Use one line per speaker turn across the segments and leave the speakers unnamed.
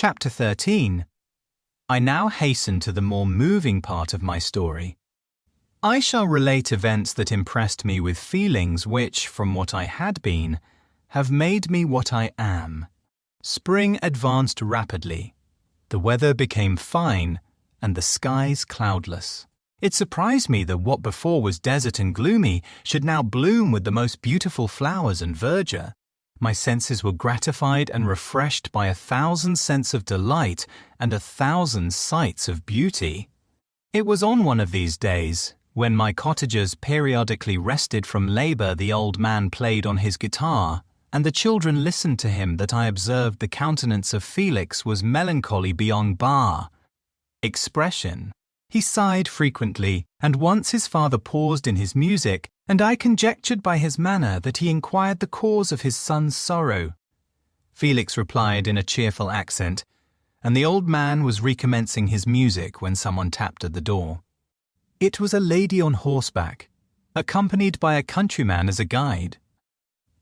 Chapter 13. I now hasten to the more moving part of my story. I shall relate events that impressed me with feelings which, from what I had been, have made me what I am. Spring advanced rapidly. The weather became fine, and the skies cloudless. It surprised me that what before was desert and gloomy should now bloom with the most beautiful flowers and verdure. My senses were gratified and refreshed by 1,000 scents of delight and 1,000 sights of beauty. It was on one of these days, when my cottagers periodically rested from labor, the old man played on his guitar, and the children listened to him, that I observed the countenance of Felix was melancholy beyond bar expression. He sighed frequently, and once his father paused in his music, and I conjectured by his manner that he inquired the cause of his son's sorrow. Felix replied in a cheerful accent, and the old man was recommencing his music when someone tapped at the door. It was a lady on horseback, accompanied by a countryman as a guide.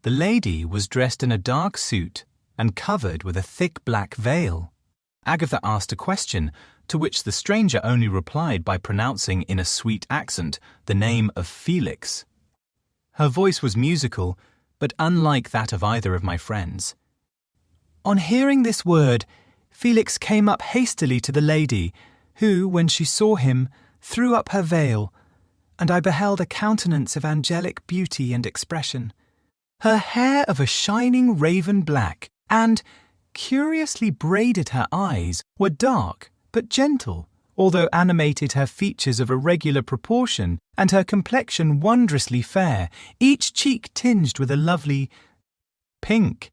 The lady was dressed in a dark suit and covered with a thick black veil. Agatha asked a question, to which the stranger only replied by pronouncing in a sweet accent the name of Felix. Her voice was musical, but unlike that of either of my friends. On hearing this word, Felix came up hastily to the lady, who, when she saw him, threw up her veil, and I beheld a countenance of angelic beauty and expression. Her hair of a shining raven black, and, curiously braided her eyes, were dark but gentle, although animated her features of irregular proportion, and her complexion wondrously fair, each cheek tinged with a lovely pink.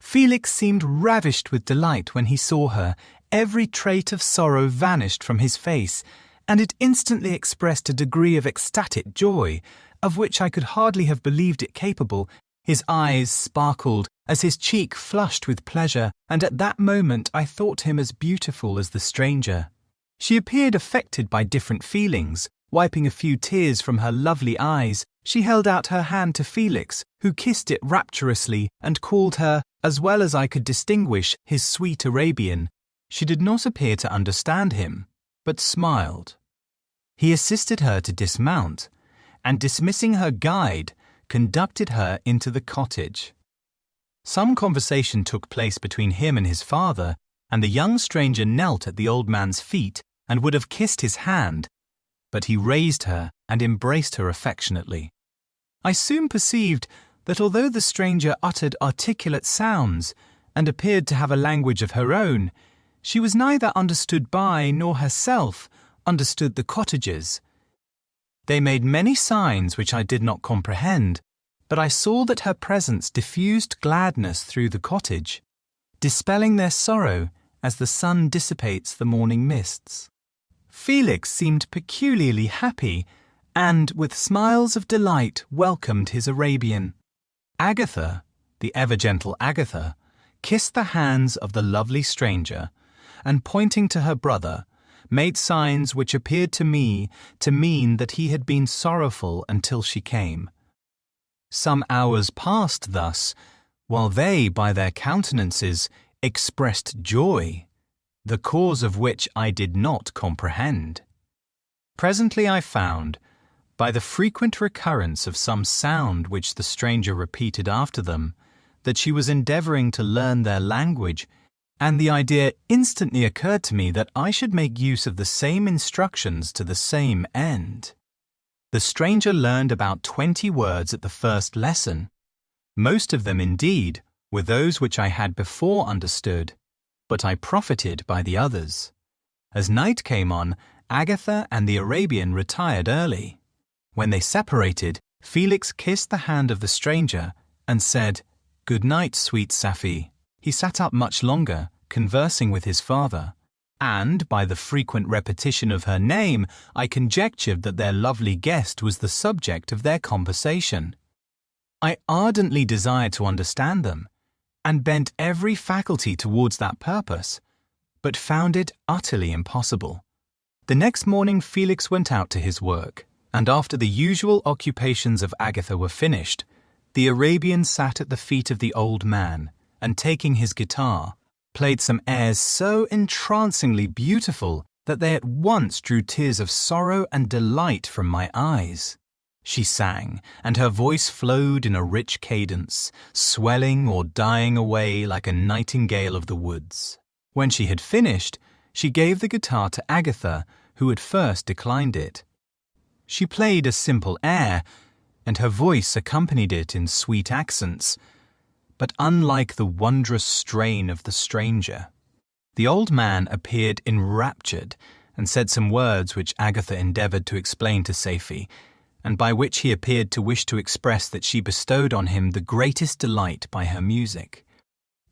Felix seemed ravished with delight when he saw her. Every trait of sorrow vanished from his face, and it instantly expressed a degree of ecstatic joy, of which I could hardly have believed it capable. His eyes sparkled as his cheek flushed with pleasure, and at that moment I thought him as beautiful as the stranger. She appeared affected by different feelings. Wiping a few tears from her lovely eyes, she held out her hand to Felix, who kissed it rapturously and called her, as well as I could distinguish, his sweet Arabian. She did not appear to understand him, but smiled. He assisted her to dismount, and dismissing her guide, conducted her into the cottage. Some conversation took place between him and his father, and the young stranger knelt at the old man's feet and would have kissed his hand, but he raised her and embraced her affectionately. I soon perceived that although the stranger uttered articulate sounds and appeared to have a language of her own, she was neither understood by nor herself understood the cottagers. They made many signs which I did not comprehend, but I saw that her presence diffused gladness through the cottage, dispelling their sorrow as the sun dissipates the morning mists. Felix seemed peculiarly happy, and with smiles of delight welcomed his Arabian. Agatha, the ever-gentle Agatha, kissed the hands of the lovely stranger, and pointing to her brother, made signs which appeared to me to mean that he had been sorrowful until she came. Some hours passed thus, while they, by their countenances, expressed joy, the cause of which I did not comprehend. Presently I found, by the frequent recurrence of some sound which the stranger repeated after them, that she was endeavouring to learn their language, and the idea instantly occurred to me that I should make use of the same instructions to the same end. The stranger learned about 20 words at the first lesson. Most of them, indeed, were those which I had before understood, but I profited by the others. As night came on, Agatha and the Arabian retired early. When they separated, Felix kissed the hand of the stranger and said, "Good night, sweet Safi." He sat up much longer, conversing with his father, and, by the frequent repetition of her name, I conjectured that their lovely guest was the subject of their conversation. I ardently desired to understand them, and bent every faculty towards that purpose, but found it utterly impossible. The next morning Felix went out to his work, and after the usual occupations of Agatha were finished, the Arabian sat at the feet of the old man, and taking his guitar, played some airs so entrancingly beautiful that they at once drew tears of sorrow and delight from my eyes. She sang, and her voice flowed in a rich cadence, swelling or dying away like a nightingale of the woods. When she had finished, she gave the guitar to Agatha, who at first declined it. She played a simple air, and her voice accompanied it in sweet accents, but unlike the wondrous strain of the stranger. The old man appeared enraptured and said some words which Agatha endeavoured to explain to Safie, and by which he appeared to wish to express that she bestowed on him the greatest delight by her music.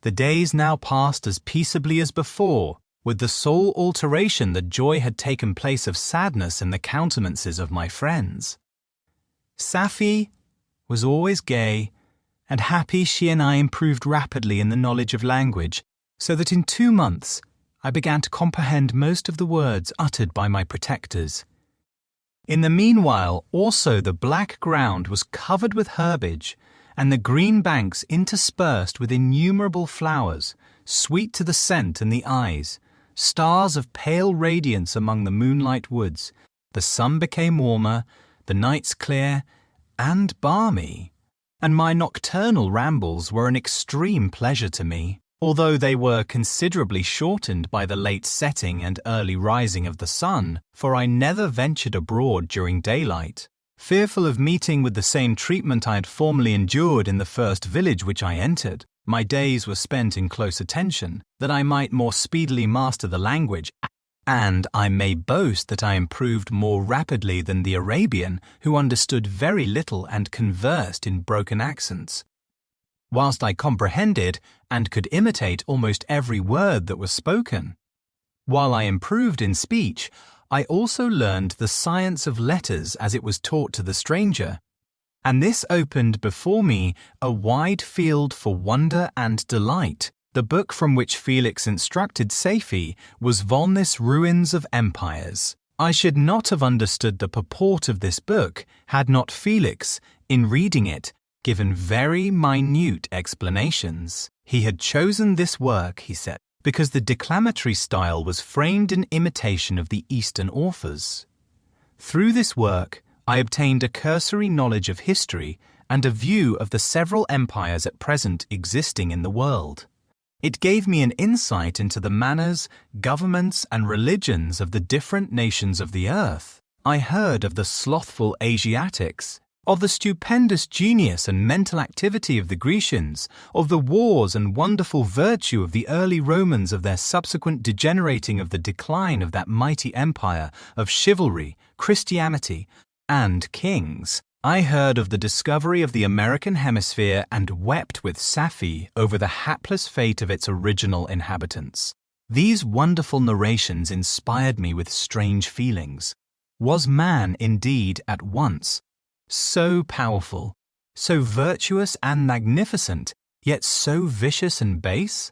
The days now passed as peaceably as before, with the sole alteration that joy had taken place of sadness in the countenances of my friends. Safie was always gay, and happy she and I improved rapidly in the knowledge of language, so that in 2 months I began to comprehend most of the words uttered by my protectors. In the meanwhile also the black ground was covered with herbage, and the green banks interspersed with innumerable flowers, sweet to the scent and the eyes, stars of pale radiance among the moonlight woods. The sun became warmer, the nights clear and balmy, and my nocturnal rambles were an extreme pleasure to me, although they were considerably shortened by the late setting and early rising of the sun, for I never ventured abroad during daylight, fearful of meeting with the same treatment I had formerly endured in the first village which I entered. My days were spent in close attention, that I might more speedily master the language, and I may boast that I improved more rapidly than the Arabian, who understood very little and conversed in broken accents. Whilst I comprehended and could imitate almost every word that was spoken. While I improved in speech, I also learned the science of letters as it was taught to the stranger, and this opened before me a wide field for wonder and delight. The book from which Felix instructed Safie was Volney's Ruins of Empires. I should not have understood the purport of this book had not Felix, in reading it, given very minute explanations. He had chosen this work, he said, because the declamatory style was framed in imitation of the Eastern authors. Through this work, I obtained a cursory knowledge of history and a view of the several empires at present existing in the world. It gave me an insight into the manners, governments, and religions of the different nations of the earth. I heard of the slothful Asiatics, of the stupendous genius and mental activity of the Grecians, of the wars and wonderful virtue of the early Romans, of their subsequent degenerating, of the decline of that mighty empire, of chivalry, Christianity, and kings. I heard of the discovery of the American hemisphere and wept with Safie over the hapless fate of its original inhabitants. These wonderful narrations inspired me with strange feelings. Was man indeed at once so powerful, so virtuous and magnificent, yet so vicious and base?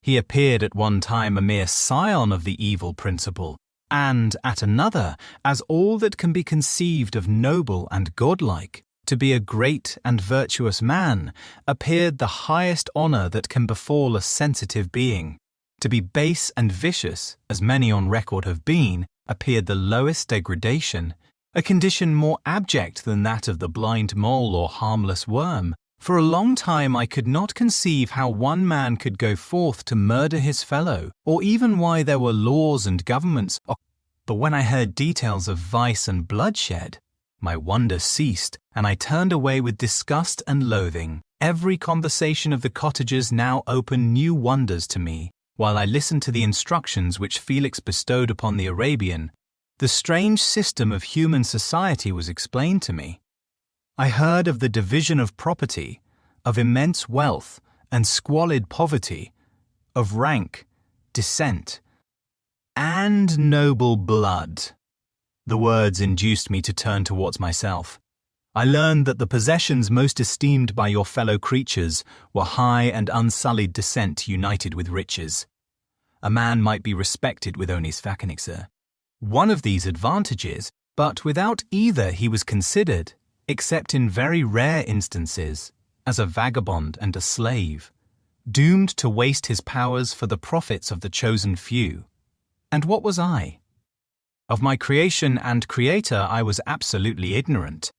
He appeared at one time a mere scion of the evil principle, and at another as all that can be conceived of noble and godlike. To be a great and virtuous man appeared the highest honour that can befall a sensitive being. To be base and vicious, as many on record have been, appeared the lowest degradation, a condition more abject than that of the blind mole or harmless worm. For a long time I could not conceive how one man could go forth to murder his fellow, or even why there were laws and governments. But when I heard details of vice and bloodshed, my wonder ceased, and I turned away with disgust and loathing. Every conversation of the cottagers now opened new wonders to me, while I listened to the instructions which Felix bestowed upon the Arabian. The strange system of human society was explained to me. I heard of the division of property, of immense wealth and squalid poverty, of rank, descent, and noble blood. The words induced me to turn towards myself. I learned that the possessions most esteemed by your fellow creatures were high and unsullied descent united with riches. A man might be respected with only his Fakenixe. One of these advantages, but without either he was considered, except in very rare instances, as a vagabond and a slave. doomed to waste his powers for the profits of the chosen few. And what was I? Of my creation and creator I was absolutely ignorant.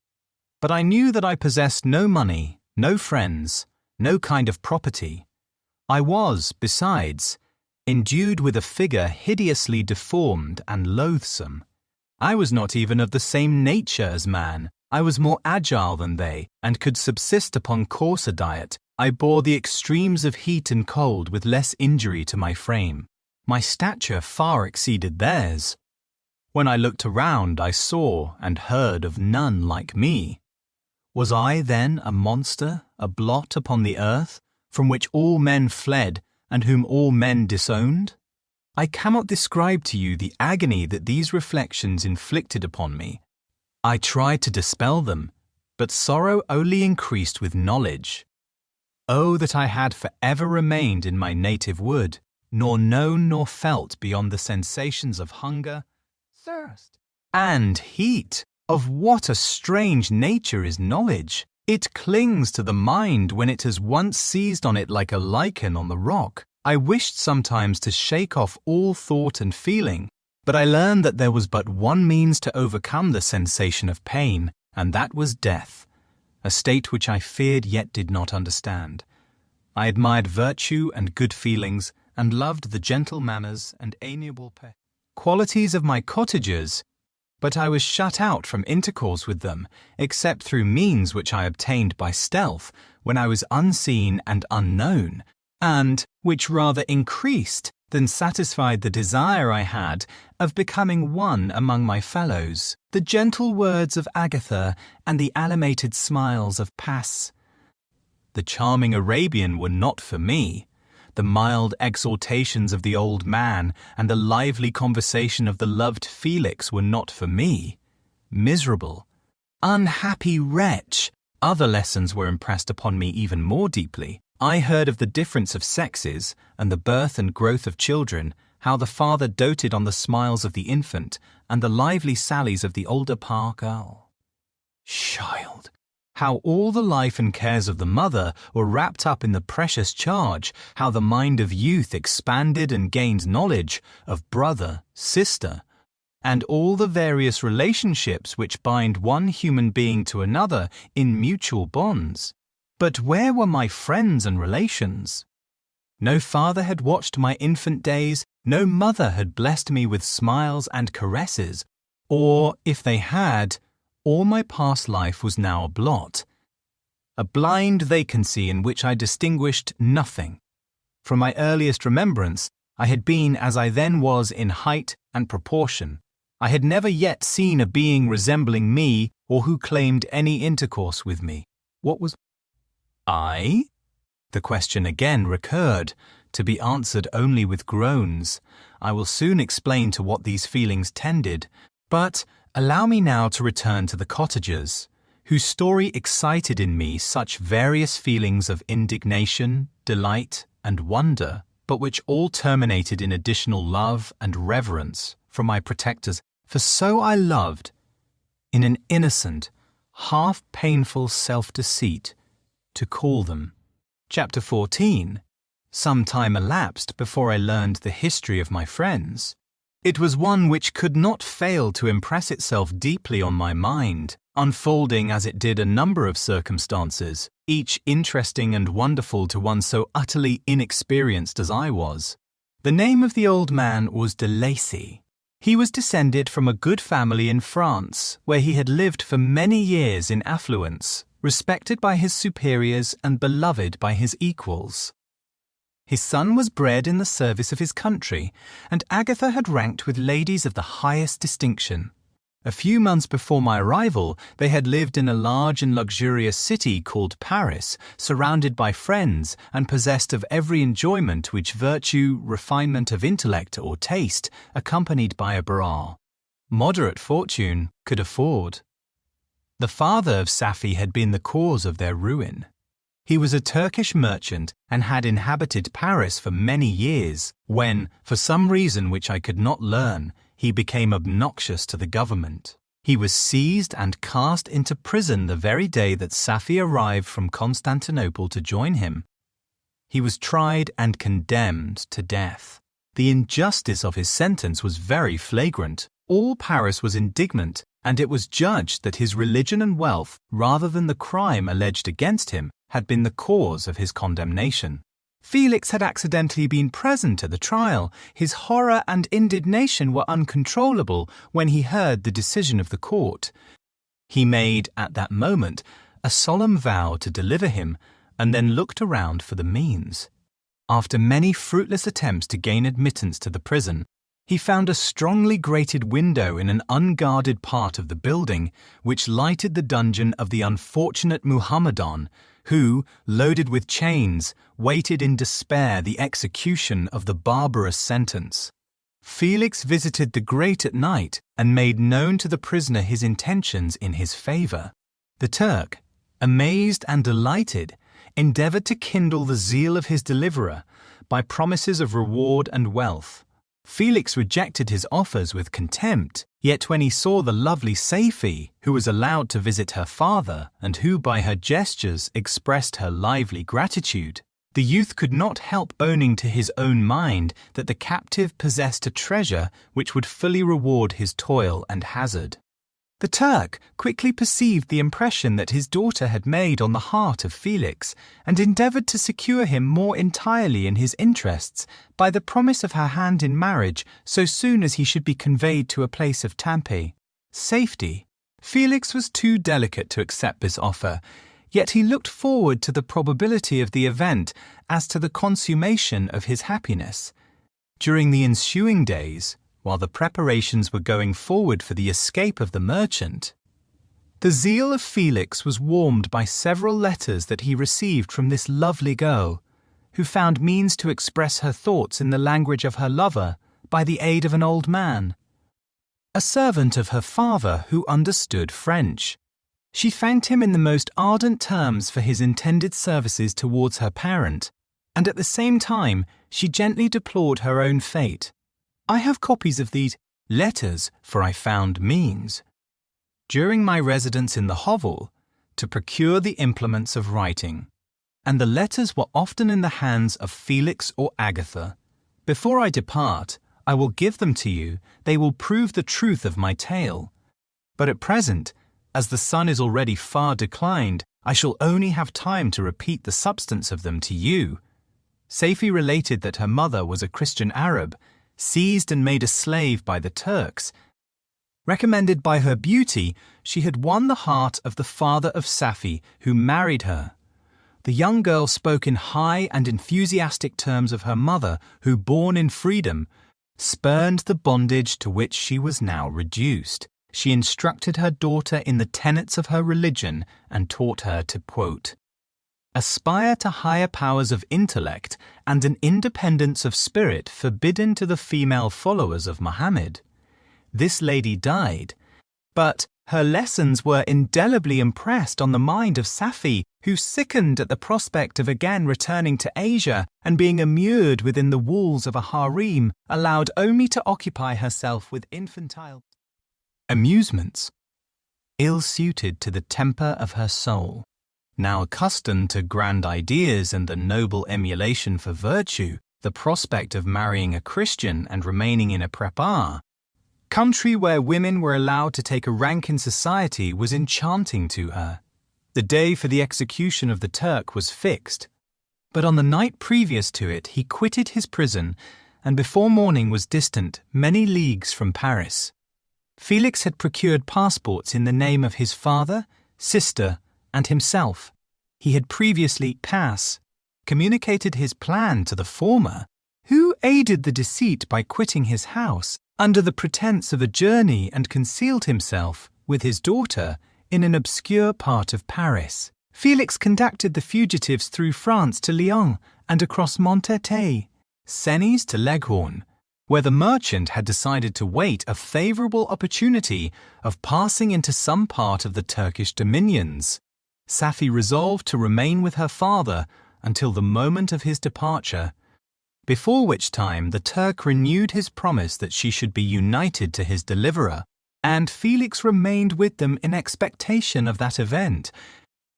But I knew that I possessed no money, no friends, no kind of property. I was, besides, endued with a figure hideously deformed and loathsome. I was not even of the same nature as man. I was more agile than they, and could subsist upon coarser diet. I bore the extremes of heat and cold with less injury to my frame. My stature far exceeded theirs. When I looked around, I saw and heard of none like me. Was I then a monster, a blot upon the earth, from which all men fled and whom all men disowned? I cannot describe to you the agony that these reflections inflicted upon me. I tried to dispel them, but sorrow only increased with knowledge. Oh, that I had forever remained in my native wood, nor known nor felt beyond the sensations of hunger, thirst, and heat. Of what a strange nature is knowledge! It clings to the mind when it has once seized on it like a lichen on the rock. I wished sometimes to shake off all thought and feeling, but I learned that there was but one means to overcome the sensation of pain, and that was death, a state which I feared yet did not understand. I admired virtue and good feelings, and loved the gentle manners and amiable qualities of my cottagers, but I was shut out from intercourse with them, except through means which I obtained by stealth, when I was unseen and unknown, and which rather increased than satisfied the desire I had of becoming one among my fellows. The gentle words of Agatha and the animated smiles of Pass, the charming Arabian, were not for me. The mild exhortations of the old man and the lively conversation of the loved Felix were not for me. Miserable, unhappy wretch! Other lessons were impressed upon me even more deeply. I heard of the difference of sexes and the birth and growth of children, how the father doted on the smiles of the infant and the lively sallies of the older girl. Child! How all the life and cares of the mother were wrapped up in the precious charge, how the mind of youth expanded and gained knowledge of brother, sister, and all the various relationships which bind one human being to another in mutual bonds. But where were my friends and relations? No father had watched my infant days, no mother had blessed me with smiles and caresses, or, if they had, all my past life was now a blot, a blind vacancy in which I distinguished nothing. From my earliest remembrance, I had been as I then was in height and proportion. I had never yet seen a being resembling me or who claimed any intercourse with me. What was I? The question again recurred, to be answered only with groans. I will soon explain to what these feelings tended, but allow me now to return to the cottagers, whose story excited in me such various feelings of indignation, delight, and wonder, but which all terminated in additional love and reverence for my protectors, for so I loved, in an innocent, half-painful self-deceit, to call them. Chapter 14. Some time elapsed before I learned the history of my friends. It was one which could not fail to impress itself deeply on my mind, unfolding as it did a number of circumstances, each interesting and wonderful to one so utterly inexperienced as I was. The name of the old man was de Lacy. He was descended from a good family in France, where he had lived for many years in affluence, respected by his superiors and beloved by his equals. His son was bred in the service of his country, and Agatha had ranked with ladies of the highest distinction. A few months before my arrival, they had lived in a large and luxurious city called Paris, surrounded by friends and possessed of every enjoyment which virtue, refinement of intellect or taste, accompanied by a moderate fortune, could afford. The father of Safie had been the cause of their ruin. He was a Turkish merchant and had inhabited Paris for many years, when, for some reason which I could not learn, he became obnoxious to the government. He was seized and cast into prison the very day that Safie arrived from Constantinople to join him. He was tried and condemned to death. The injustice of his sentence was very flagrant. All Paris was indignant, and it was judged that his religion and wealth, rather than the crime alleged against him, had been the cause of his condemnation. Felix had accidentally been present at the trial. His horror and indignation were uncontrollable when he heard the decision of the court. He made, at that moment, a solemn vow to deliver him, and then looked around for the means. After many fruitless attempts to gain admittance to the prison, he found a strongly grated window in an unguarded part of the building, which lighted the dungeon of the unfortunate Muhammadan, who, loaded with chains, waited in despair the execution of the barbarous sentence. Felix visited the grate at night and made known to the prisoner his intentions in his favor. The Turk, amazed and delighted, endeavored to kindle the zeal of his deliverer by promises of reward and wealth. Felix rejected his offers with contempt, yet when he saw the lovely Saifi, who was allowed to visit her father and who by her gestures expressed her lively gratitude, the youth could not help owning to his own mind that the captive possessed a treasure which would fully reward his toil and hazard. The Turk quickly perceived the impression that his daughter had made on the heart of Felix, and endeavored to secure him more entirely in his interests by the promise of her hand in marriage so soon as he should be conveyed to a place of safety. Felix was too delicate to accept this offer, yet he looked forward to the probability of the event as to the consummation of his happiness. During the ensuing days, while the preparations were going forward for the escape of the merchant, the zeal of Felix was warmed by several letters that he received from this lovely girl, who found means to express her thoughts in the language of her lover by the aid of an old man, a servant of her father who understood French. She thanked him in the most ardent terms for his intended services towards her parent, and at the same time she gently deplored her own fate. I have copies of these letters, for I found means, during my residence in the hovel, to procure the implements of writing, and the letters were often in the hands of Felix or Agatha. Before I depart, I will give them to you. They will prove the truth of my tale. But at present, as the sun is already far declined, I shall only have time to repeat the substance of them to you. Saifi related that her mother was a Christian Arab, seized and made a slave by the Turks. Recommended by her beauty, she had won the heart of the father of Safi, who married her. The young girl spoke in high and enthusiastic terms of her mother, who, born in freedom, spurned the bondage to which she was now reduced. She instructed her daughter in the tenets of her religion and taught her to, quote, aspire to higher powers of intellect and an independence of spirit forbidden to the female followers of Mohammed. This lady died, but her lessons were indelibly impressed on the mind of Safi, who sickened at the prospect of again returning to Asia and being immured within the walls of a harem, allowed only to occupy herself with infantile amusements, ill-suited to the temper of her soul. Now accustomed to grand ideas and the noble emulation for virtue, the prospect of marrying a Christian and remaining in a prépare country where women were allowed to take a rank in society was enchanting to her. The day for the execution of the Turk was fixed, but on the night previous to it he quitted his prison and before morning was distant many leagues from Paris. Felix had procured passports in the name of his father, sister, and himself. He had previously communicated his plan to the former, who aided the deceit by quitting his house under the pretense of a journey and concealed himself, with his daughter, in an obscure part of Paris. Felix conducted the fugitives through France to Lyon and across Monteté, Cenis to Leghorn, where the merchant had decided to wait a favourable opportunity of passing into some part of the Turkish dominions. Safi resolved to remain with her father until the moment of his departure, before which time the Turk renewed his promise that she should be united to his deliverer, and Felix remained with them in expectation of that event,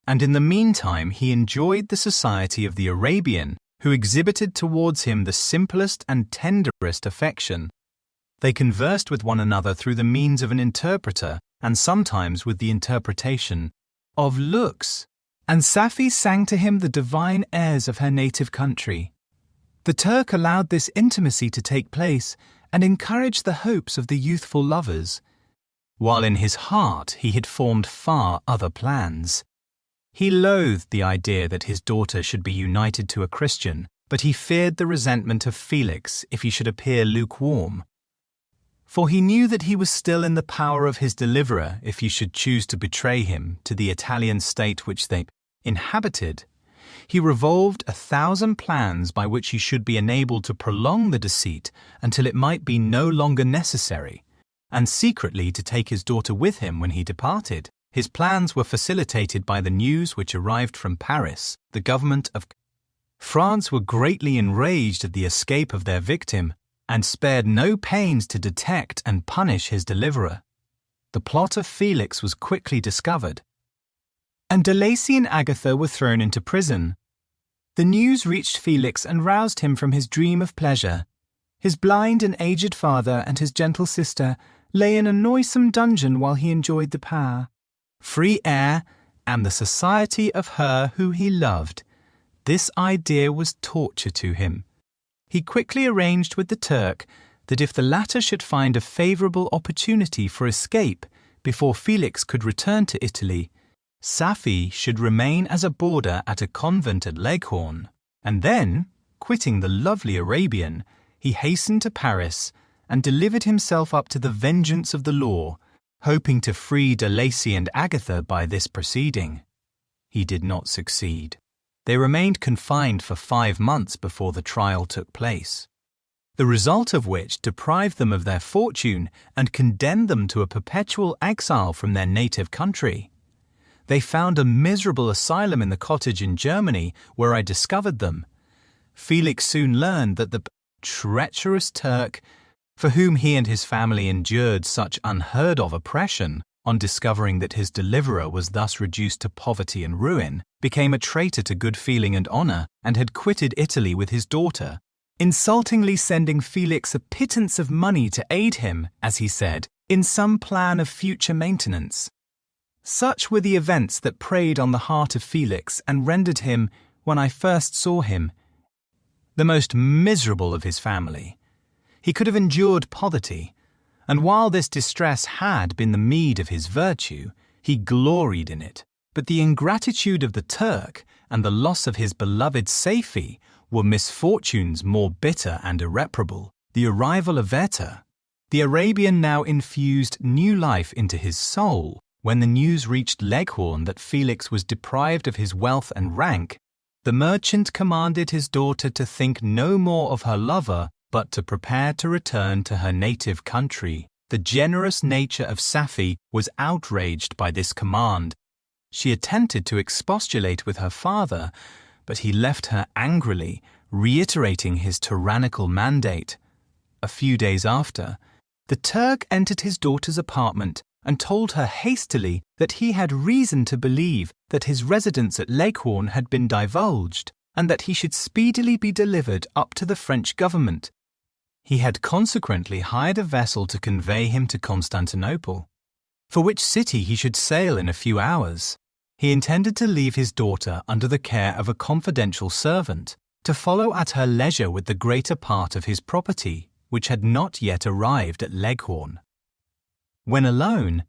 and in the meantime he enjoyed the society of the Arabian, who exhibited towards him the simplest and tenderest affection. They conversed with one another through the means of an interpreter and sometimes with the interpretation of looks, and Safi sang to him the divine airs of her native country. The Turk allowed this intimacy to take place and encouraged the hopes of the youthful lovers, while in his heart he had formed far other plans. He loathed the idea that his daughter should be united to a Christian, but he feared the resentment of Felix if he should appear lukewarm. For he knew that he was still in the power of his deliverer if he should choose to betray him to the Italian state which they inhabited. He revolved 1,000 plans by which he should be enabled to prolong the deceit until it might be no longer necessary, and secretly to take his daughter with him when he departed. His plans were facilitated by the news which arrived from Paris. The government of France were greatly enraged at the escape of their victim, and spared no pains to detect and punish his deliverer. The plot of Felix was quickly discovered, and De Lacy and Agatha were thrown into prison. The news reached Felix and roused him from his dream of pleasure. His blind and aged father and his gentle sister lay in a noisome dungeon while he enjoyed the power, free air, and the society of her who he loved. This idea was torture to him. He quickly arranged with the Turk that if the latter should find a favourable opportunity for escape before Felix could return to Italy, Safi should remain as a boarder at a convent at Leghorn, and then, quitting the lovely Arabian, he hastened to Paris and delivered himself up to the vengeance of the law, hoping to free De Lacy and Agatha by this proceeding. He did not succeed. They remained confined for 5 months before the trial took place, the result of which deprived them of their fortune and condemned them to a perpetual exile from their native country. They found a miserable asylum in the cottage in Germany where I discovered them. Felix soon learned that the treacherous Turk, for whom he and his family endured such unheard-of oppression, on discovering that his deliverer was thus reduced to poverty and ruin, became a traitor to good feeling and honour, and had quitted Italy with his daughter, insultingly sending Felix a pittance of money to aid him, as he said, in some plan of future maintenance. Such were the events that preyed on the heart of Felix and rendered him, when I first saw him, the most miserable of his family. He could have endured poverty, and while this distress had been the meed of his virtue, he gloried in it. But the ingratitude of the Turk and the loss of his beloved Safi were misfortunes more bitter and irreparable. The arrival of Werther, the Arabian, now infused new life into his soul. When the news reached Leghorn that Felix was deprived of his wealth and rank, the merchant commanded his daughter to think no more of her lover, but to prepare to return to her native country. The generous nature of Safi was outraged by this command. She attempted to expostulate with her father, but he left her angrily, reiterating his tyrannical mandate. A few days after, the Turk entered his daughter's apartment and told her hastily that he had reason to believe that his residence at Leghorn had been divulged, and that he should speedily be delivered up to the French government. He had consequently hired a vessel to convey him to Constantinople, for which city he should sail in a few hours. He intended to leave his daughter under the care of a confidential servant, to follow at her leisure with the greater part of his property, which had not yet arrived at Leghorn. When alone,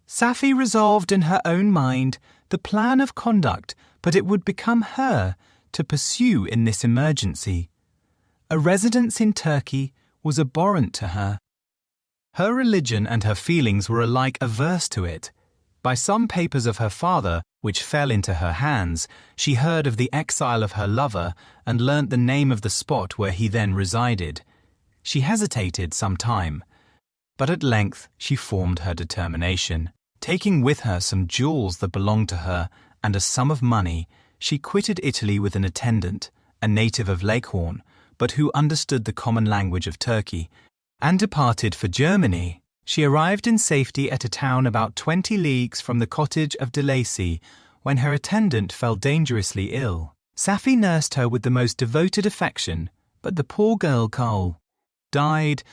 Safi resolved in her own mind the plan of conduct, but it would become her to pursue in this emergency. A residence in Turkey was abhorrent to her. Her religion and her feelings were alike averse to it. By some papers of her father, which fell into her hands, she heard of the exile of her lover and learnt the name of the spot where he then resided. She hesitated some time, but at length she formed her determination. Taking with her some jewels that belonged to her and a sum of money, she quitted Italy with an attendant, a native of Leghorn, but who understood the common language of Turkey, and departed for Germany. She arrived in safety at a town about 20 leagues from the cottage of De Lacy when her attendant fell dangerously ill. Safi nursed her with the most devoted affection, but the poor girl Cole died,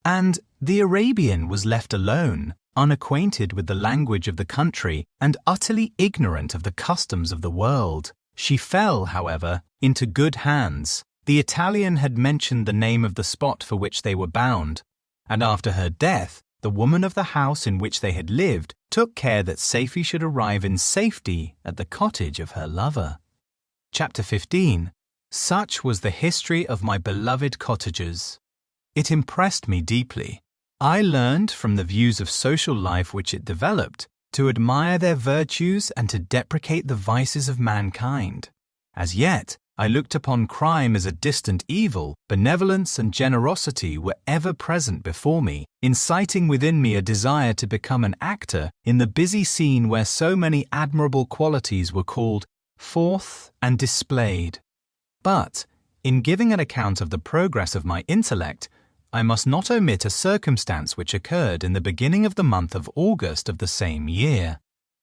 and the Arabian was left alone, unacquainted with the language of the country and utterly ignorant of the customs of the world. She fell, however, into good hands. The Italian had mentioned the name of the spot for which they were bound, and after her death, the woman of the house in which they had lived took care that Safi should arrive in safety at the cottage of her lover. Chapter 15. Such was the history of my beloved cottagers. It impressed me deeply. I learned from the views of social life which it developed to admire their virtues and to deprecate the vices of mankind. As yet, I looked upon crime as a distant evil. Benevolence and generosity were ever present before me, inciting within me a desire to become an actor in the busy scene where so many admirable qualities were called forth and displayed. But, in giving an account of the progress of my intellect, I must not omit a circumstance which occurred in the beginning of the month of August of the same year.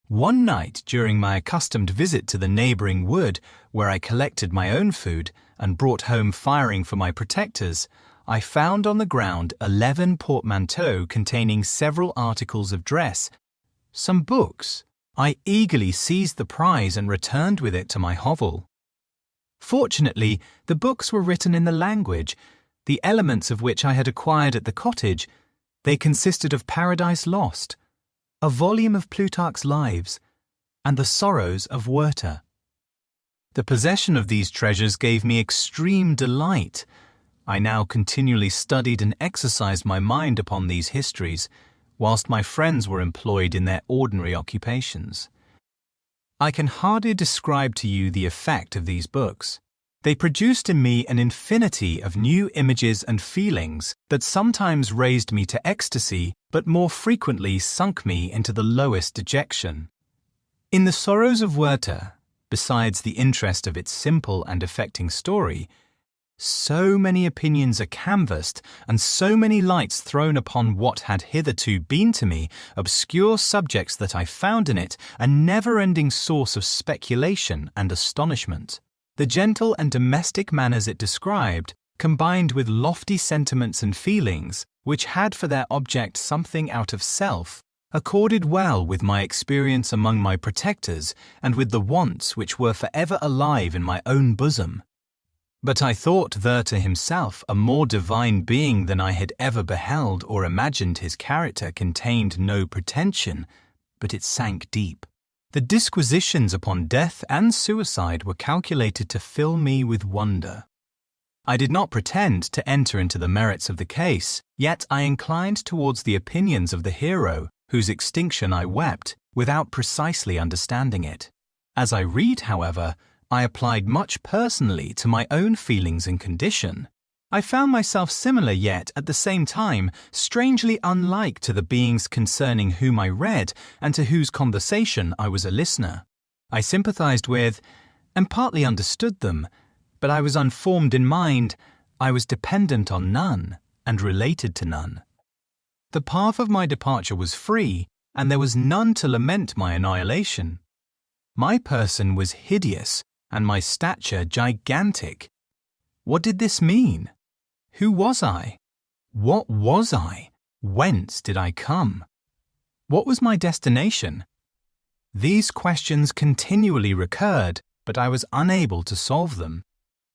One night during my accustomed visit to the neighbouring wood, where I collected my own food and brought home firing for my protectors, I found on the ground 11 portmanteaux containing several articles of dress, some books. I eagerly seized the prize and returned with it to my hovel. Fortunately, the books were written in the language, the elements of which I had acquired at the cottage. They consisted of Paradise Lost, a volume of Plutarch's Lives, and the Sorrows of Werther. The possession of these treasures gave me extreme delight. I now continually studied and exercised my mind upon these histories, whilst my friends were employed in their ordinary occupations. I can hardly describe to you the effect of these books. They produced in me an infinity of new images and feelings that sometimes raised me to ecstasy, but more frequently sunk me into the lowest dejection. In the Sorrows of Werther, besides the interest of its simple and affecting story, so many opinions are canvassed and so many lights thrown upon what had hitherto been to me obscure subjects that I found in it a never-ending source of speculation and astonishment. The gentle and domestic manners it described, combined with lofty sentiments and feelings, which had for their object something out of self, accorded well with my experience among my protectors and with the wants which were forever alive in my own bosom. But I thought Werther himself a more divine being than I had ever beheld or imagined. His character contained no pretension, but it sank deep. The disquisitions upon death and suicide were calculated to fill me with wonder. I did not pretend to enter into the merits of the case, yet I inclined towards the opinions of the hero, whose extinction I wept, without precisely understanding it. As I read, however, I applied much personally to my own feelings and condition. I found myself similar yet, at the same time, strangely unlike to the beings concerning whom I read and to whose conversation I was a listener. I sympathized with, and partly understood them, but I was unformed in mind. I was dependent on none, and related to none. The path of my departure was free, and there was none to lament my annihilation. My person was hideous, and my stature gigantic. What did this mean? Who was I? What was I? Whence did I come? What was my destination? These questions continually recurred, but I was unable to solve them.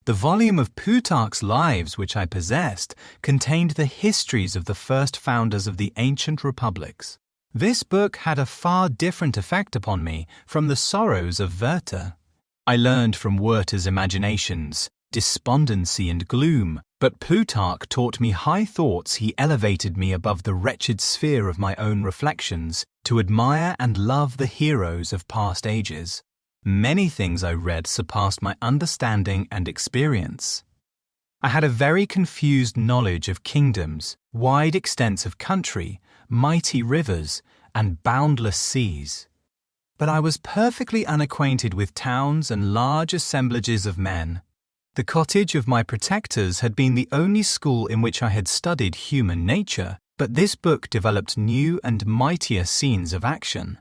The volume of Plutarch's Lives which I possessed contained the histories of the first founders of the ancient republics. This book had a far different effect upon me from the Sorrows of Werther. I learned from Werther's imaginations, despondency and gloom, but Plutarch taught me high thoughts. He elevated me above the wretched sphere of my own reflections to admire and love the heroes of past ages. Many things I read surpassed my understanding and experience. I had a very confused knowledge of kingdoms, wide extents of country, mighty rivers, and boundless seas. But I was perfectly unacquainted with towns and large assemblages of men. The cottage of my protectors had been the only school in which I had studied human nature, but this book developed new and mightier scenes of action.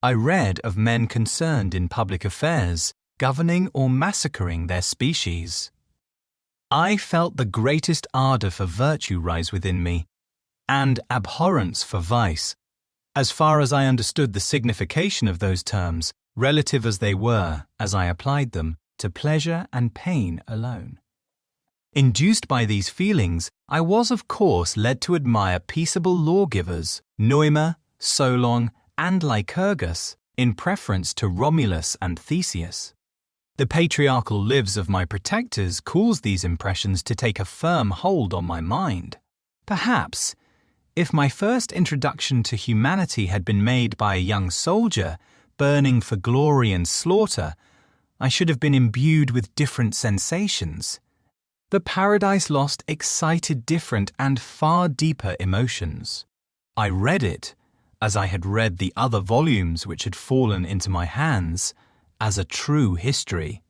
I read of men concerned in public affairs, governing or massacring their species. I felt the greatest ardour for virtue rise within me, and abhorrence for vice, as far as I understood the signification of those terms, relative as they were, as I applied them, to pleasure and pain alone. Induced by these feelings, I was of course led to admire peaceable lawgivers, Neuma, Solon, and Lycurgus, in preference to Romulus and Theseus. The patriarchal lives of my protectors caused these impressions to take a firm hold on my mind. Perhaps, if my first introduction to humanity had been made by a young soldier, burning for glory and slaughter, I should have been imbued with different sensations. The Paradise Lost excited different and far deeper emotions. I read it, as I had read the other volumes which had fallen into my hands, as a true history.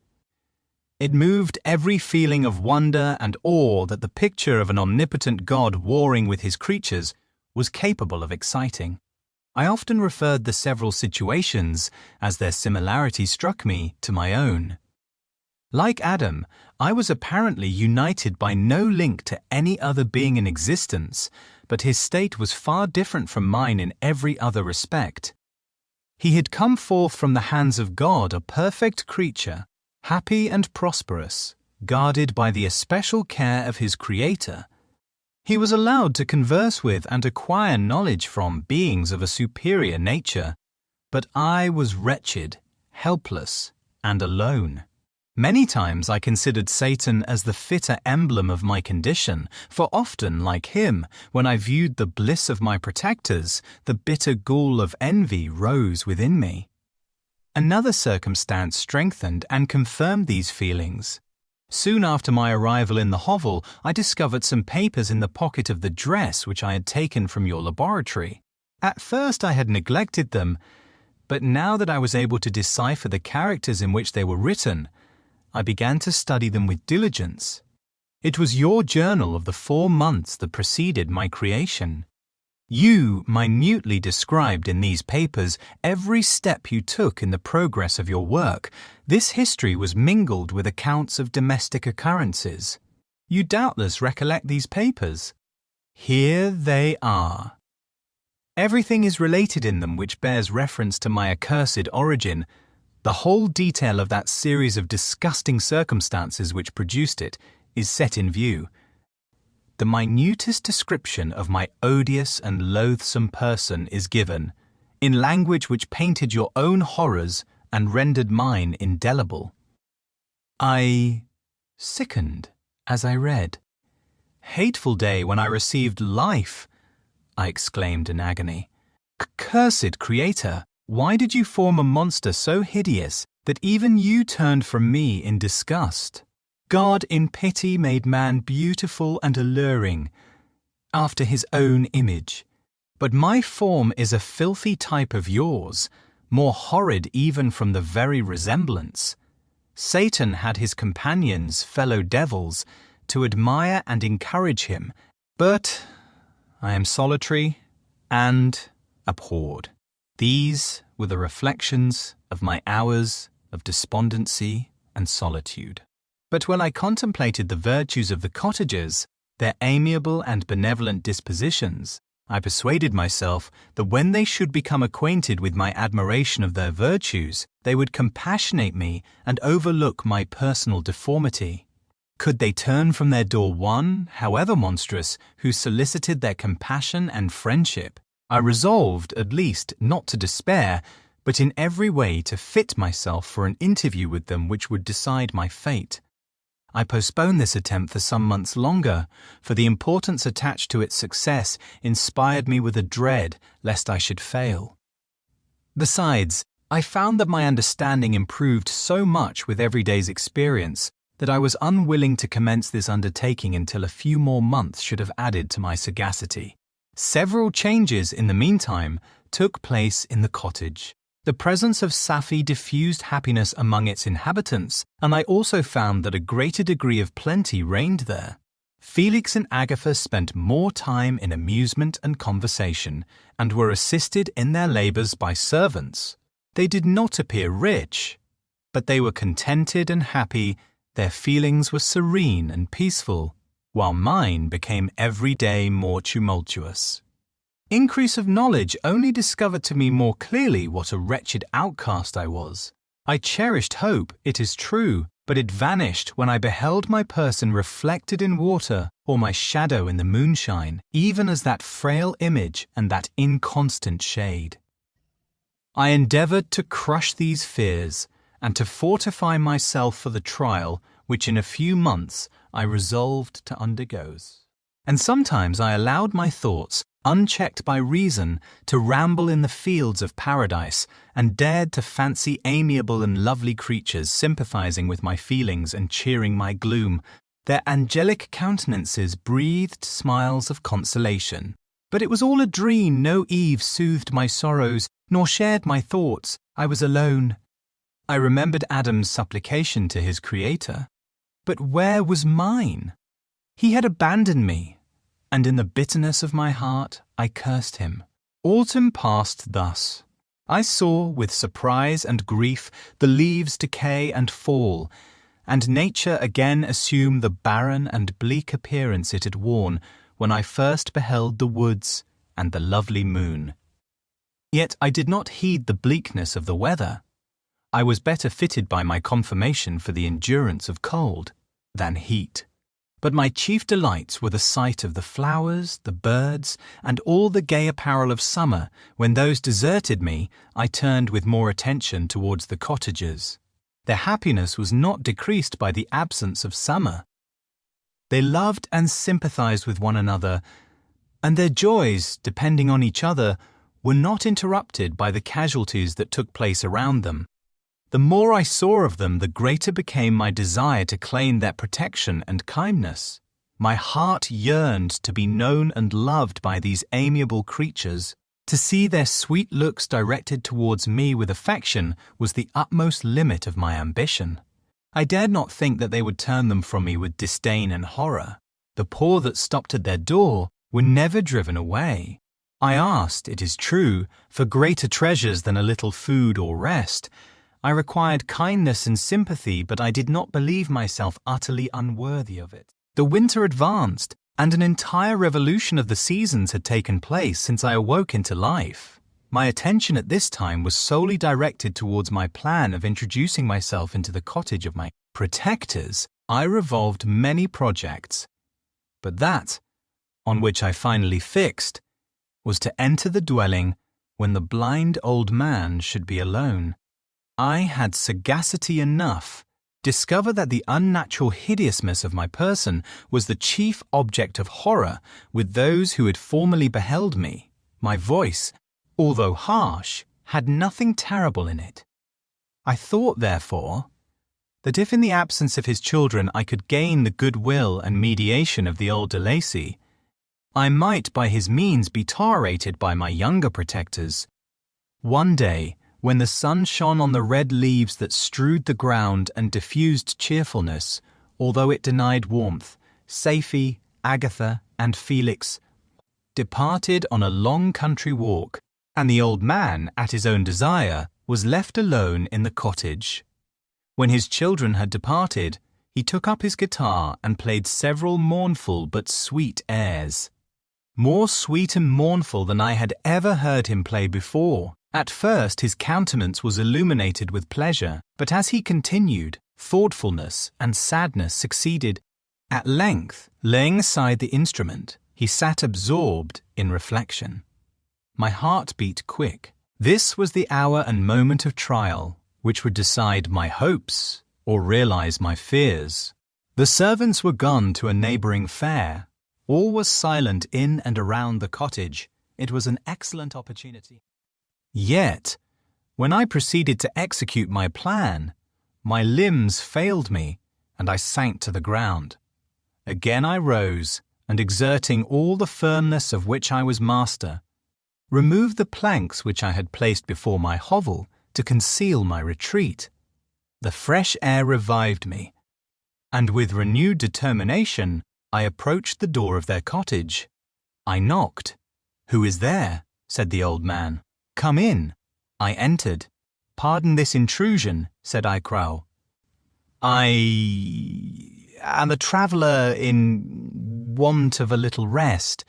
It moved every feeling of wonder and awe that the picture of an omnipotent God warring with his creatures was capable of exciting. I often referred the several situations, as their similarity struck me, to my own. Like Adam, I was apparently united by no link to any other being in existence, but his state was far different from mine in every other respect. He had come forth from the hands of God a perfect creature, happy and prosperous, guarded by the especial care of his Creator. He was allowed to converse with and acquire knowledge from beings of a superior nature, but I was wretched, helpless, and alone. Many times I considered Satan as the fitter emblem of my condition, for often, like him, when I viewed the bliss of my protectors, the bitter gall of envy rose within me. Another circumstance strengthened and confirmed these feelings. Soon after my arrival in the hovel, I discovered some papers in the pocket of the dress which I had taken from your laboratory. At first I had neglected them, but now that I was able to decipher the characters in which they were written, I began to study them with diligence. It was your journal of the 4 months that preceded my creation. You minutely described in these papers every step you took in the progress of your work. This history was mingled with accounts of domestic occurrences. You doubtless recollect these papers. Here they are. Everything is related in them which bears reference to my accursed origin. The whole detail of that series of disgusting circumstances which produced it is set in view. The minutest description of my odious and loathsome person is given, in language which painted your own horrors and rendered mine indelible. I sickened as I read. "Hateful day when I received life!" I exclaimed in agony. "Cursed Creator! Why did you form a monster so hideous that even you turned from me in disgust? God in pity made man beautiful and alluring, after his own image. But my form is a filthy type of yours, more horrid even from the very resemblance. Satan had his companions, fellow devils, to admire and encourage him, but I am solitary and abhorred. These were the reflections of my hours of despondency and solitude. But when I contemplated the virtues of the cottagers, their amiable and benevolent dispositions, I persuaded myself that when they should become acquainted with my admiration of their virtues, they would compassionate me and overlook my personal deformity. Could they turn from their door one, however monstrous, who solicited their compassion and friendship? I resolved, at least, not to despair, but in every way to fit myself for an interview with them which would decide my fate. I postponed this attempt for some months longer, for the importance attached to its success inspired me with a dread lest I should fail. Besides, I found that my understanding improved so much with every day's experience that I was unwilling to commence this undertaking until a few more months should have added to my sagacity. Several changes in the meantime took place in the cottage. The presence of Safie diffused happiness among its inhabitants, and I also found that a greater degree of plenty reigned there. Felix and Agatha spent more time in amusement and conversation, and were assisted in their labours by servants. They did not appear rich, but they were contented and happy, their feelings were serene and peaceful, while mine became every day more tumultuous. Increase of knowledge only discovered to me more clearly what a wretched outcast I was. I cherished hope, it is true, but it vanished when I beheld my person reflected in water or my shadow in the moonshine, even as that frail image and that inconstant shade. I endeavoured to crush these fears and to fortify myself for the trial which in a few months I resolved to undergo. And sometimes I allowed my thoughts, unchecked by reason, to ramble in the fields of paradise, and dared to fancy amiable and lovely creatures sympathizing with my feelings and cheering my gloom. Their angelic countenances breathed smiles of consolation. But it was all a dream. No Eve soothed my sorrows, nor shared my thoughts. I was alone. I remembered Adam's supplication to his Creator. But where was mine? He had abandoned me, and in the bitterness of my heart I cursed him. Autumn passed thus. I saw with surprise and grief the leaves decay and fall, and nature again assume the barren and bleak appearance it had worn when I first beheld the woods and the lovely moon. Yet I did not heed the bleakness of the weather. I was better fitted by my conformation for the endurance of cold than heat. But my chief delights were the sight of the flowers, the birds, and all the gay apparel of summer. When those deserted me, I turned with more attention towards the cottagers. Their happiness was not decreased by the absence of summer. They loved and sympathized with one another, and their joys, depending on each other, were not interrupted by the casualties that took place around them. The more I saw of them, the greater became my desire to claim their protection and kindness. My heart yearned to be known and loved by these amiable creatures. To see their sweet looks directed towards me with affection was the utmost limit of my ambition. I dared not think that they would turn them from me with disdain and horror. The poor that stopped at their door were never driven away. I asked, it is true, for greater treasures than a little food or rest. I required kindness and sympathy, but I did not believe myself utterly unworthy of it. The winter advanced, and an entire revolution of the seasons had taken place since I awoke into life. My attention at this time was solely directed towards my plan of introducing myself into the cottage of my protectors. I revolved many projects, but that, on which I finally fixed, was to enter the dwelling when the blind old man should be alone. I had sagacity enough to discover that the unnatural hideousness of my person was the chief object of horror with those who had formerly beheld me. My voice, although harsh, had nothing terrible in it. I thought, therefore, that if in the absence of his children I could gain the goodwill and mediation of the old de Lacy, I might by his means be tolerated by my younger protectors. One day, when the sun shone on the red leaves that strewed the ground and diffused cheerfulness, although it denied warmth, Safie, Agatha, and Felix departed on a long country walk, and the old man, at his own desire, was left alone in the cottage. When his children had departed, he took up his guitar and played several mournful but sweet airs. More sweet and mournful than I had ever heard him play before. At first his countenance was illuminated with pleasure, but as he continued, thoughtfulness and sadness succeeded. At length, laying aside the instrument, he sat absorbed in reflection. My heart beat quick. This was the hour and moment of trial, which would decide my hopes or realize my fears. The servants were gone to a neighboring fair. All was silent in and around the cottage. It was an excellent opportunity. Yet, when I proceeded to execute my plan, my limbs failed me, and I sank to the ground. Again I rose, and exerting all the firmness of which I was master, removed the planks which I had placed before my hovel to conceal my retreat. The fresh air revived me, and with renewed determination I approached the door of their cottage. I knocked. "Who is there?" said the old man. "Come in." I entered. Pardon this intrusion, said I Crow. I am a traveller in want of a little rest.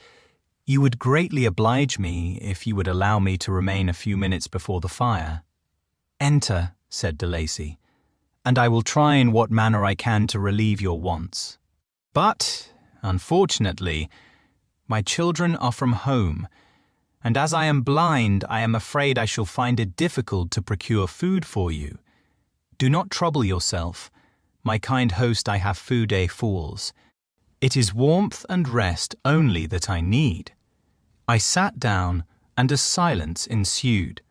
You would greatly oblige me if you would allow me to remain a few minutes before the fire. Enter, said De Lacy, and I will try in what manner I can to relieve your wants. But, unfortunately, my children are from home, and as I am blind, I am afraid I shall find it difficult to procure food for you. Do not trouble yourself. My kind host, I have food fools. It is warmth and rest only that I need. I sat down, and a silence ensued.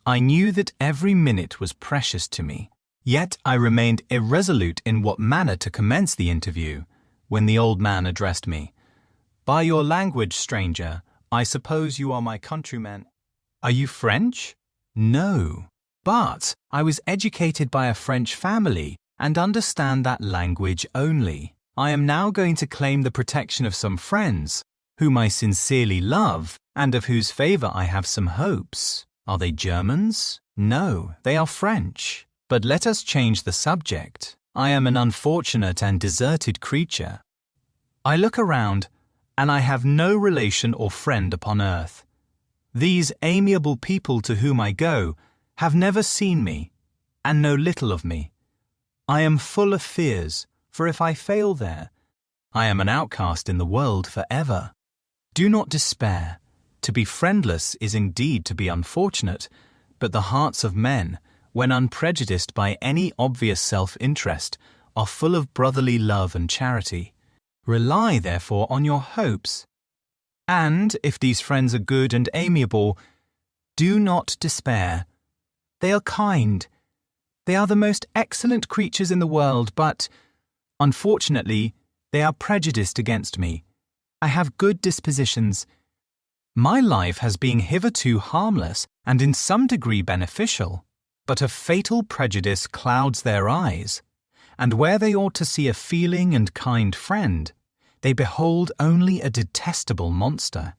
I knew that every minute was precious to me, yet I remained irresolute in what manner to commence the interview, when the old man addressed me. By your language, stranger, I suppose you are my countrymen. Are you French? No, but I was educated by a French family and understand that language only. I am now going to claim the protection of some friends, whom I sincerely love, and of whose favour I have some hopes. Are they Germans? No, they are French. But let us change the subject. I am an unfortunate and deserted creature. I look around, and I have no relation or friend upon earth. These amiable people to whom I go have never seen me, and know little of me. I am full of fears, for if I fail there, I am an outcast in the world forever. Do not despair. To be friendless is indeed to be unfortunate, but the hearts of men, when unprejudiced by any obvious self-interest, are full of brotherly love and charity. Rely, therefore, on your hopes. And, if these friends are good and amiable, do not despair. They are kind. They are the most excellent creatures in the world, but, unfortunately, they are prejudiced against me. I have good dispositions. My life has been hitherto harmless and in some degree beneficial, but a fatal prejudice clouds their eyes, and where they ought to see a feeling and kind friend, they behold only a detestable monster.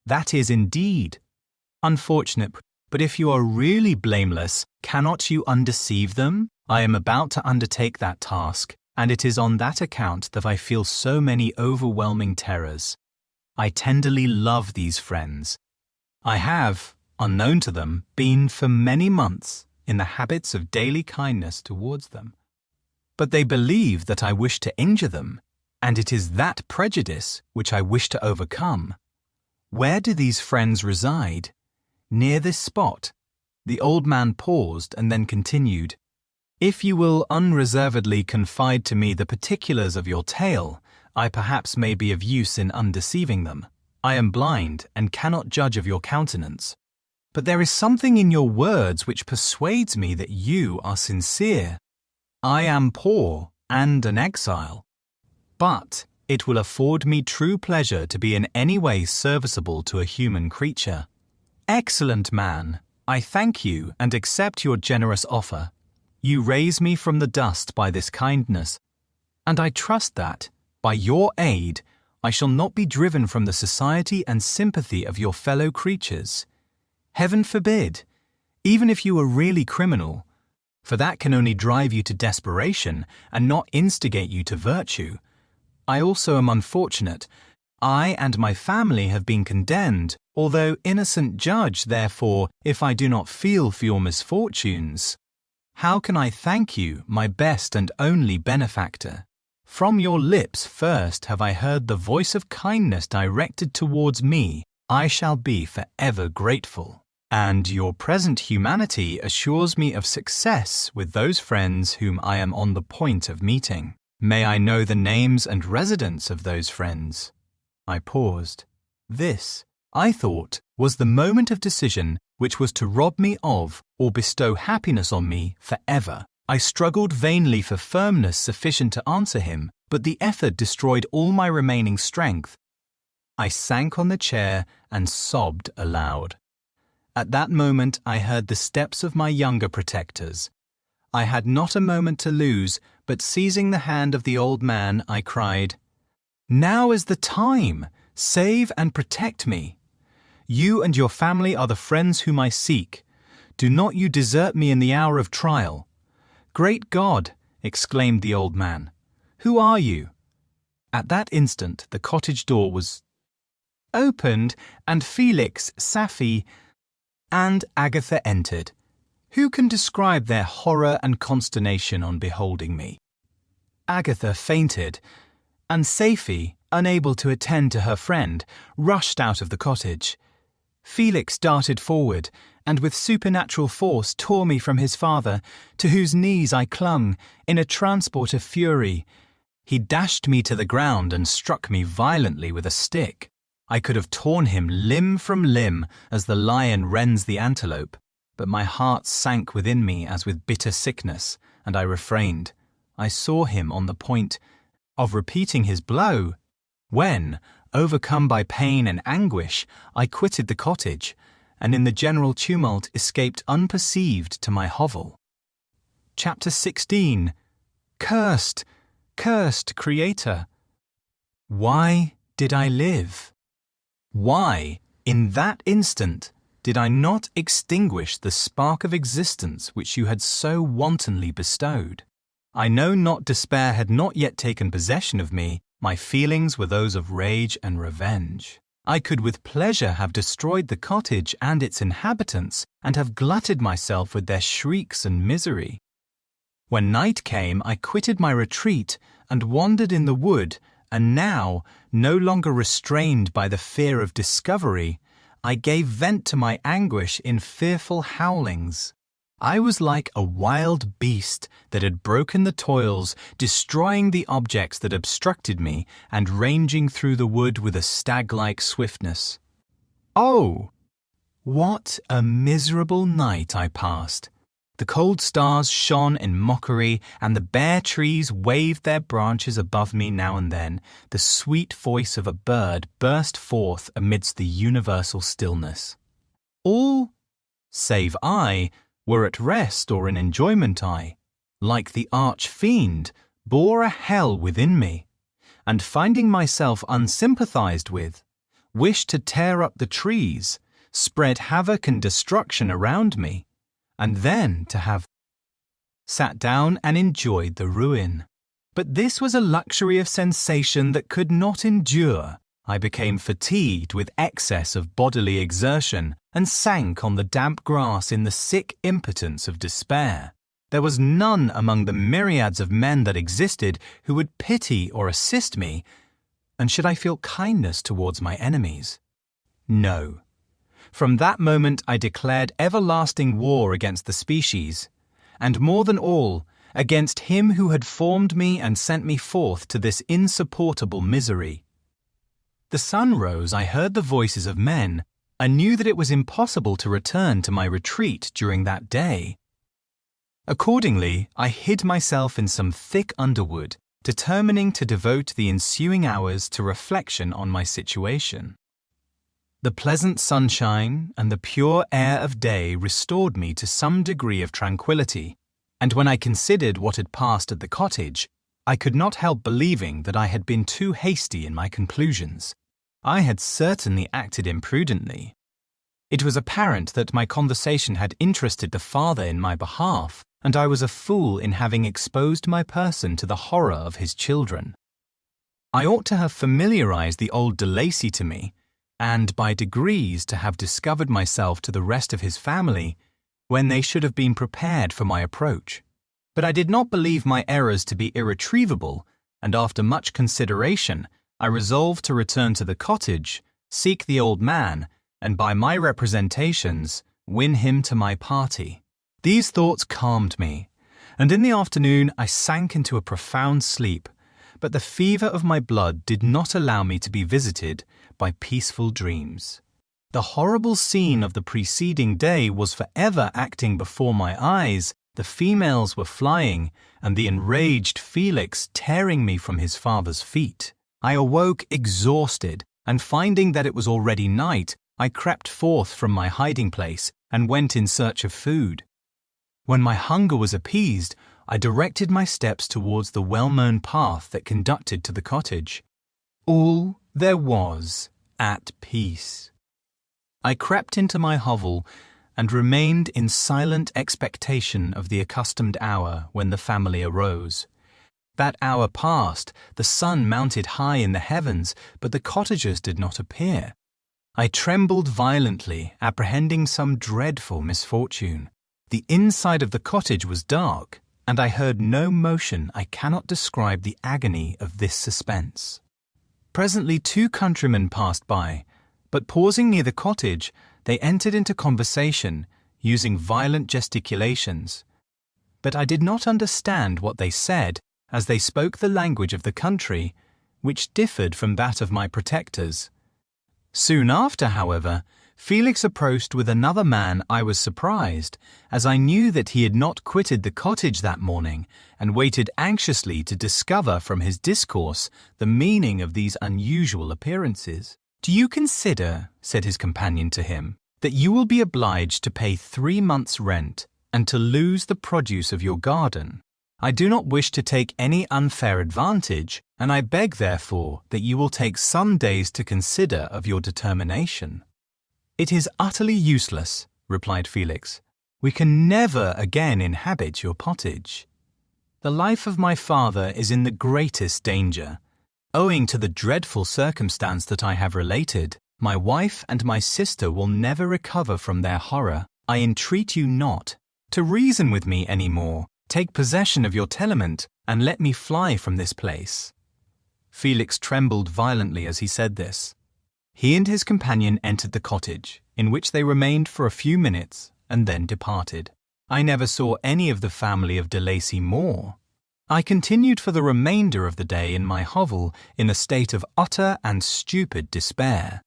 That is indeed unfortunate, but if you are really blameless, cannot you undeceive them? I am about to undertake that task, and it is on that account that I feel so many overwhelming terrors. I tenderly love these friends. I have, unknown to them, been for many months in the habits of daily kindness towards them. But they believe that I wish to injure them, and it is that prejudice which I wish to overcome. Where do these friends reside? Near this spot. The old man paused and then continued, If you will unreservedly confide to me the particulars of your tale, I perhaps may be of use in undeceiving them. I am blind and cannot judge of your countenance. But there is something in your words which persuades me that you are sincere. I am poor and an exile, but it will afford me true pleasure to be in any way serviceable to a human creature. Excellent man, I thank you and accept your generous offer. You raise me from the dust by this kindness, and I trust that, by your aid, I shall not be driven from the society and sympathy of your fellow creatures. Heaven forbid, even if you were really criminal, for that can only drive you to desperation and not instigate you to virtue. I also am unfortunate. I and my family have been condemned, although innocent judge, therefore, if I do not feel for your misfortunes. How can I thank you, my best and only benefactor? From your lips first have I heard the voice of kindness directed towards me. I shall be forever grateful. And your present humanity assures me of success with those friends whom I am on the point of meeting. May I know the names and residence of those friends? I paused. This, I thought, was the moment of decision which was to rob me of or bestow happiness on me forever. I struggled vainly for firmness sufficient to answer him, but the effort destroyed all my remaining strength. I sank on the chair and sobbed aloud. At that moment I heard the steps of my younger protectors. I had not a moment to lose, but seizing the hand of the old man, I cried, Now is the time! Save and protect me! You and your family are the friends whom I seek. do not you desert me in the hour of trial." "Great God!" exclaimed the old man. "Who are you?" At that instant the cottage door was opened, and Felix, Safie, and Agatha entered. Who can describe their horror and consternation on beholding me? Agatha fainted, and Safie, unable to attend to her friend, rushed out of the cottage. Felix darted forward, and with supernatural force tore me from his father, to whose knees I clung, in a transport of fury. He dashed me to the ground and struck me violently with a stick. I could have torn him limb from limb as the lion rends the antelope, but my heart sank within me as with bitter sickness, and I refrained. I saw him on the point of repeating his blow, when, overcome by pain and anguish, I quitted the cottage, and in the general tumult escaped unperceived to my hovel. Chapter 16. Cursed, cursed Creator! Why did I live? Why, in that instant, did I not extinguish the spark of existence which you had so wantonly bestowed? I know not despair had not yet taken possession of me. My feelings were those of rage and revenge. I could with pleasure have destroyed the cottage and its inhabitants, and have glutted myself with their shrieks and misery. When night came, I quitted my retreat and wandered in the wood, and now, no longer restrained by the fear of discovery, I gave vent to my anguish in fearful howlings. I was like a wild beast that had broken the toils, destroying the objects that obstructed me, and ranging through the wood with a stag-like swiftness. Oh, what a miserable night I passed! The cold stars shone in mockery, and the bare trees waved their branches above me now and then. The sweet voice of a bird burst forth amidst the universal stillness. All, save I, were at rest or in enjoyment. I, like the arch-fiend, bore a hell within me, and finding myself unsympathized with, wished to tear up the trees, spread havoc and destruction around me, and then to have sat down and enjoyed the ruin. But this was a luxury of sensation that could not endure. I became fatigued with excess of bodily exertion, and sank on the damp grass in the sick impotence of despair. There was none among the myriads of men that existed who would pity or assist me, and should I feel kindness towards my enemies? No. From that moment I declared everlasting war against the species, and more than all, against him who had formed me and sent me forth to this insupportable misery. The sun rose, I heard the voices of men, I knew that it was impossible to return to my retreat during that day. Accordingly, I hid myself in some thick underwood, determining to devote the ensuing hours to reflection on my situation. The pleasant sunshine and the pure air of day restored me to some degree of tranquillity, and when I considered what had passed at the cottage, I could not help believing that I had been too hasty in my conclusions. I had certainly acted imprudently. It was apparent that my conversation had interested the father in my behalf, and I was a fool in having exposed my person to the horror of his children. I ought to have familiarized the old de Lacy to me, and by degrees to have discovered myself to the rest of his family, when they should have been prepared for my approach. But I did not believe my errors to be irretrievable, and after much consideration, I resolved to return to the cottage, seek the old man, and by my representations, win him to my party. These thoughts calmed me, and in the afternoon I sank into a profound sleep, but the fever of my blood did not allow me to be visited by peaceful dreams. The horrible scene of the preceding day was forever acting before my eyes. The females were flying, and the enraged Felix tearing me from his father's feet. I awoke exhausted, and finding that it was already night, I crept forth from my hiding place and went in search of food. When my hunger was appeased, I directed my steps towards the well-known path that conducted to the cottage. All there was at peace. I crept into my hovel and remained in silent expectation of the accustomed hour when the family arose. That hour passed, the sun mounted high in the heavens, but the cottagers did not appear. I trembled violently, apprehending some dreadful misfortune. The inside of the cottage was dark, and I heard no motion. I cannot describe the agony of this suspense. Presently 2 countrymen passed by, but pausing near the cottage, they entered into conversation, using violent gesticulations. But I did not understand what they said, as they spoke the language of the country, which differed from that of my protectors. Soon after, however, Felix approached with another man. I was surprised, as I knew that he had not quitted the cottage that morning, and waited anxiously to discover from his discourse the meaning of these unusual appearances. "Do you consider," said his companion to him, "that you will be obliged to pay 3 months' rent, and to lose the produce of your garden? I do not wish to take any unfair advantage, and I beg, therefore, that you will take some days to consider of your determination." "It is utterly useless," replied Felix. "We can never again inhabit your cottage. The life of my father is in the greatest danger. Owing to the dreadful circumstance that I have related, my wife and my sister will never recover from their horror. I entreat you not to reason with me any more. Take possession of your tenement, and let me fly from this place." Felix trembled violently as he said this. He and his companion entered the cottage, in which they remained for a few minutes, and then departed. I never saw any of the family of de Lacy more. I continued for the remainder of the day in my hovel in a state of utter and stupid despair.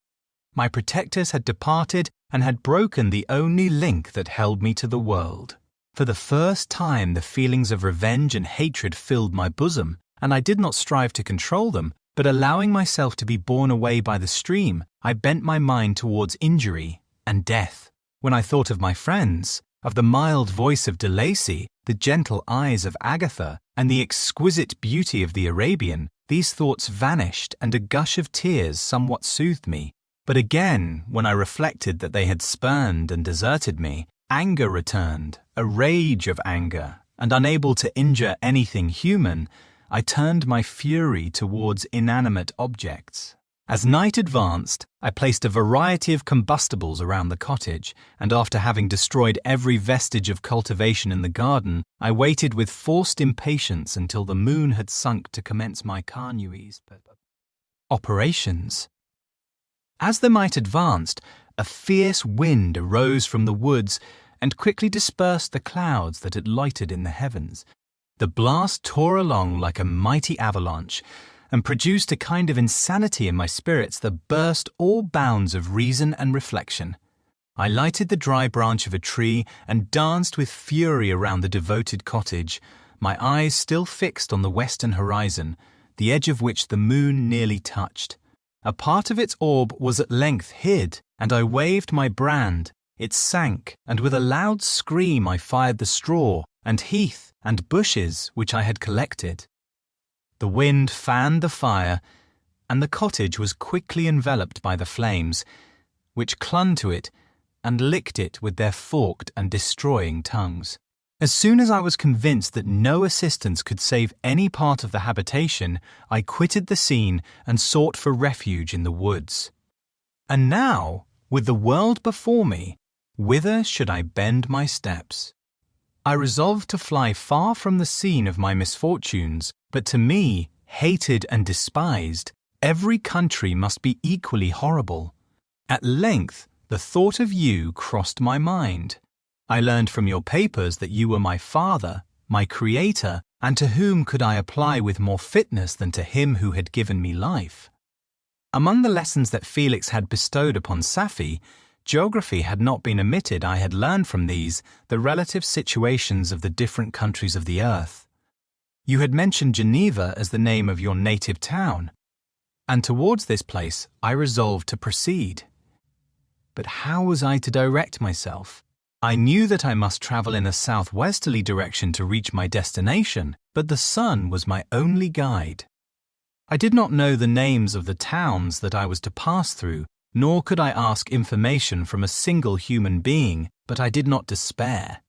My protectors had departed and had broken the only link that held me to the world. For the first time the feelings of revenge and hatred filled my bosom, and I did not strive to control them, but allowing myself to be borne away by the stream, I bent my mind towards injury and death. When I thought of my friends, of the mild voice of de Lacy, the gentle eyes of Agatha, and the exquisite beauty of the Arabian, these thoughts vanished, and a gush of tears somewhat soothed me. But again, when I reflected that they had spurned and deserted me, anger returned, a rage of anger, and unable to injure anything human, I turned my fury towards inanimate objects. As night advanced, I placed a variety of combustibles around the cottage, and after having destroyed every vestige of cultivation in the garden, I waited with forced impatience until the moon had sunk to commence my Carnewey's operations. As the night advanced, a fierce wind arose from the woods and quickly dispersed the clouds that had lighted in the heavens. The blast tore along like a mighty avalanche, and produced a kind of insanity in my spirits that burst all bounds of reason and reflection. I lighted the dry branch of a tree and danced with fury around the devoted cottage, my eyes still fixed on the western horizon, the edge of which the moon nearly touched. A part of its orb was at length hid, and I waved my brand. It sank, and with a loud scream I fired the straw and heath and bushes which I had collected. The wind fanned the fire, and the cottage was quickly enveloped by the flames, which clung to it and licked it with their forked and destroying tongues. As soon as I was convinced that no assistance could save any part of the habitation, I quitted the scene and sought for refuge in the woods. And now, with the world before me, whither should I bend my steps? I resolved to fly far from the scene of my misfortunes, but to me, hated and despised, every country must be equally horrible. At length, the thought of you crossed my mind. I learned from your papers that you were my father, my creator, and to whom could I apply with more fitness than to him who had given me life? Among the lessons that Felix had bestowed upon Safie, geography had not been omitted. I had learned from these the relative situations of the different countries of the earth. You had mentioned Geneva as the name of your native town, and towards this place I resolved to proceed. But how was I to direct myself? I knew that I must travel in a southwesterly direction to reach my destination, but the sun was my only guide. I did not know the names of the towns that I was to pass through, nor could I ask information from a single human being, but I did not despair.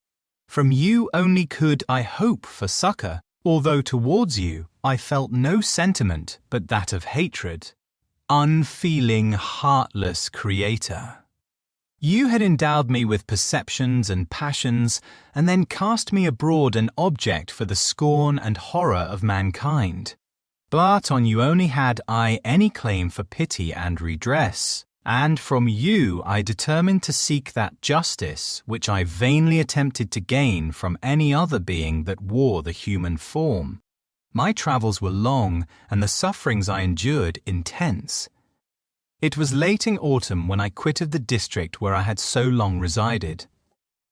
From you only could I hope for succor, although towards you I felt no sentiment but that of hatred. Unfeeling, heartless creator. You had endowed me with perceptions and passions, and then cast me abroad an object for the scorn and horror of mankind. But on you only had I any claim for pity and redress, and from you I determined to seek that justice which I vainly attempted to gain from any other being that wore the human form. My travels were long, and the sufferings I endured intense. It was late in autumn when I quitted the district where I had so long resided.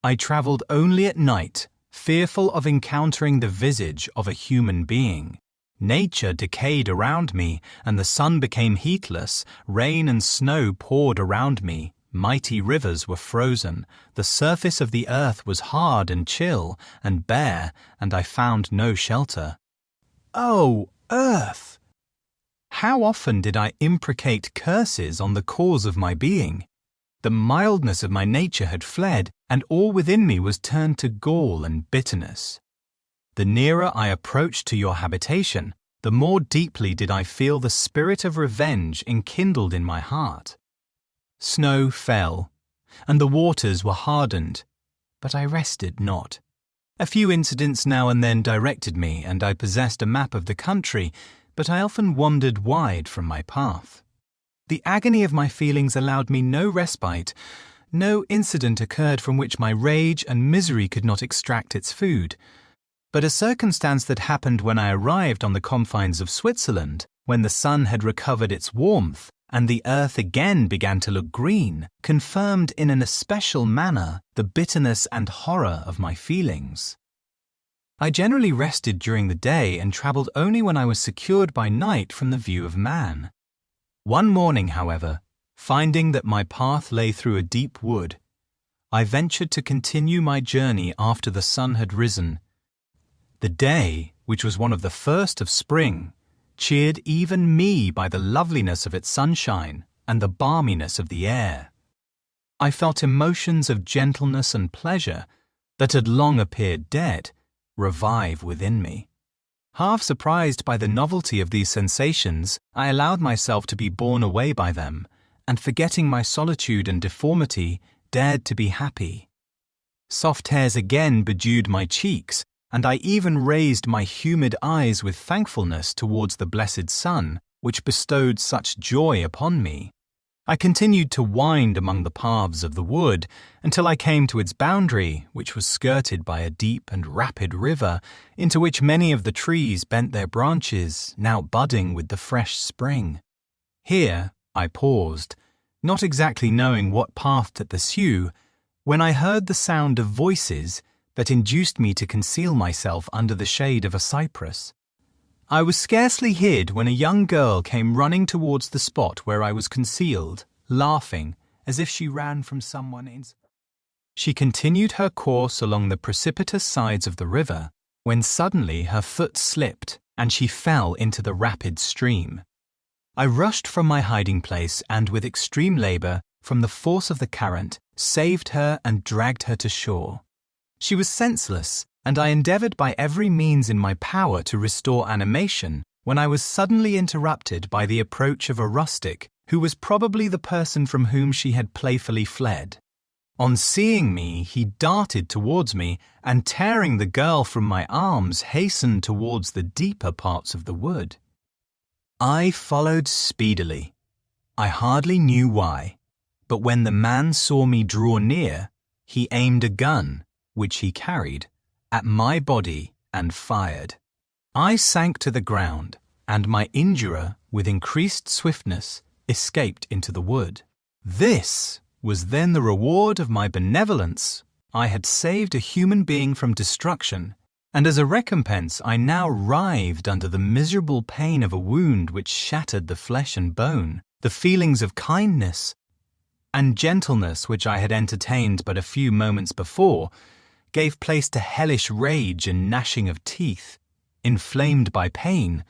I travelled only at night, fearful of encountering the visage of a human being. Nature decayed around me, and the sun became heatless, rain and snow poured around me, mighty rivers were frozen, the surface of the earth was hard and chill and bare, and I found no shelter. Oh, earth! How often did I imprecate curses on the cause of my being? The mildness of my nature had fled, and all within me was turned to gall and bitterness. The nearer I approached to your habitation, the more deeply did I feel the spirit of revenge enkindled in my heart. Snow fell, and the waters were hardened, but I rested not. A few incidents now and then directed me, and I possessed a map of the country, but I often wandered wide from my path. The agony of my feelings allowed me no respite. No incident occurred from which my rage and misery could not extract its food. But a circumstance that happened when I arrived on the confines of Switzerland, when the sun had recovered its warmth, and the earth again began to look green, confirmed in an especial manner the bitterness and horror of my feelings. I generally rested during the day and travelled only when I was secured by night from the view of man. One morning, however, finding that my path lay through a deep wood, I ventured to continue my journey after the sun had risen. The day, which was one of the first of spring, cheered even me by the loveliness of its sunshine and the balminess of the air. I felt emotions of gentleness and pleasure that had long appeared dead revive within me. Half surprised by the novelty of these sensations, I allowed myself to be borne away by them, and forgetting my solitude and deformity, dared to be happy. Soft hairs again bedewed my cheeks, and I even raised my humid eyes with thankfulness towards the blessed sun, which bestowed such joy upon me. I continued to wind among the paths of the wood until I came to its boundary, which was skirted by a deep and rapid river, into which many of the trees bent their branches, now budding with the fresh spring. Here I paused, not exactly knowing what path to pursue, when I heard the sound of voices that induced me to conceal myself under the shade of a cypress. I was scarcely hid when a young girl came running towards the spot where I was concealed, laughing as if she ran from someone. She continued her course along the precipitous sides of the river, when suddenly her foot slipped and she fell into the rapid stream. I rushed from my hiding place and, with extreme labour, from the force of the current, saved her and dragged her to shore. She was senseless, and I endeavoured by every means in my power to restore animation, when I was suddenly interrupted by the approach of a rustic, who was probably the person from whom she had playfully fled. On seeing me, he darted towards me, and tearing the girl from my arms, hastened towards the deeper parts of the wood. I followed speedily. I hardly knew why, but when the man saw me draw near, he aimed a gun, which he carried, at my body and fired. I sank to the ground, and my injurer, with increased swiftness, escaped into the wood. This was then the reward of my benevolence. I had saved a human being from destruction, and as a recompense I now writhed under the miserable pain of a wound which shattered the flesh and bone. The feelings of kindness and gentleness which I had entertained but a few moments before gave place to hellish rage and gnashing of teeth. Inflamed by pain,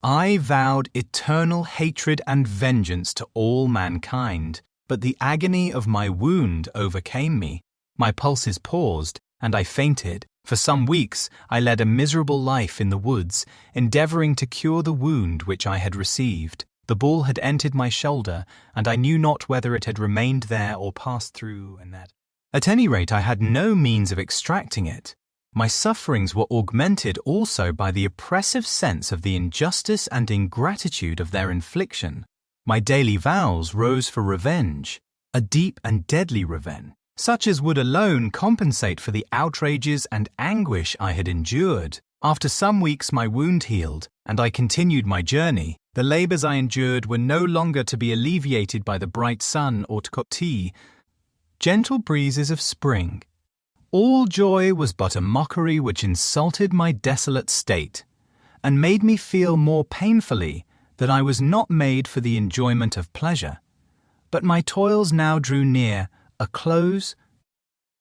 I vowed eternal hatred and vengeance to all mankind, but the agony of my wound overcame me. My pulses paused, and I fainted. For some weeks I led a miserable life in the woods, endeavouring to cure the wound which I had received. The ball had entered my shoulder, and I knew not whether it had remained there or passed through, and that. At any rate, I had no means of extracting it. My sufferings were augmented also by the oppressive sense of the injustice and ingratitude of their infliction. My daily vows rose for revenge, a deep and deadly revenge, such as would alone compensate for the outrages and anguish I had endured. After some weeks my wound healed, and I continued my journey. The labours I endured were no longer to be alleviated by the bright sun or tea, gentle breezes of spring. All joy was but a mockery which insulted my desolate state, and made me feel more painfully that I was not made for the enjoyment of pleasure. But my toils now drew near a close,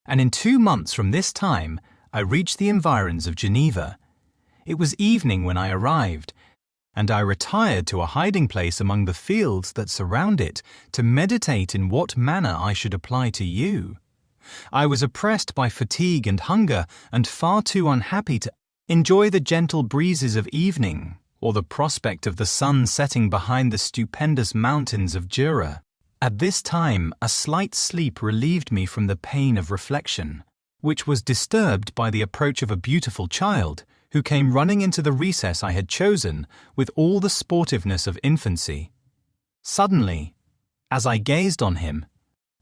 and in 2 months from this time I reached the environs of Geneva. It was evening when I arrived, and I retired to a hiding place among the fields that surround it to meditate in what manner I should apply to you. I was oppressed by fatigue and hunger, and far too unhappy to enjoy the gentle breezes of evening, or the prospect of the sun setting behind the stupendous mountains of Jura. At this time a slight sleep relieved me from the pain of reflection, which was disturbed by the approach of a beautiful child, who came running into the recess I had chosen with all the sportiveness of infancy. Suddenly, as I gazed on him,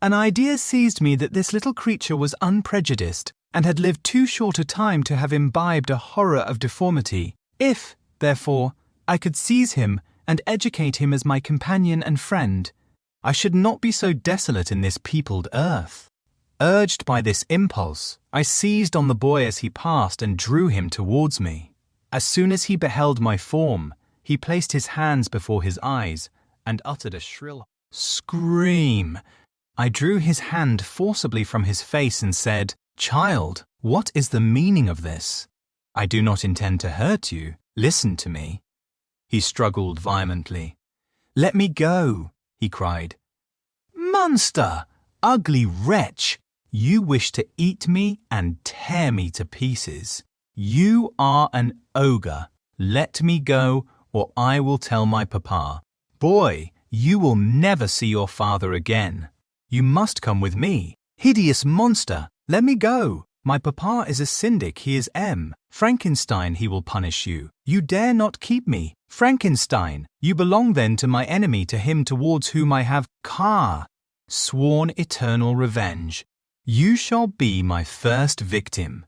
an idea seized me that this little creature was unprejudiced, and had lived too short a time to have imbibed a horror of deformity. If, therefore, I could seize him and educate him as my companion and friend, I should not be so desolate in this peopled earth. Urged by this impulse, I seized on the boy as he passed and drew him towards me. As soon as he beheld my form, he placed his hands before his eyes and uttered a shrill scream. I drew his hand forcibly from his face and said, "Child, what is the meaning of this? I do not intend to hurt you. Listen to me." He struggled violently. "Let me go," he cried. "Monster! Ugly wretch! You wish to eat me and tear me to pieces. You are an ogre. Let me go, or I will tell my papa. Boy, you will never see your father again. You must come with me. Hideous monster, let me go. My papa is a syndic, he is Frankenstein, he will punish you. You dare not keep me. Frankenstein, you belong then to my enemy, to him towards whom I have sworn eternal revenge. You shall be my first victim."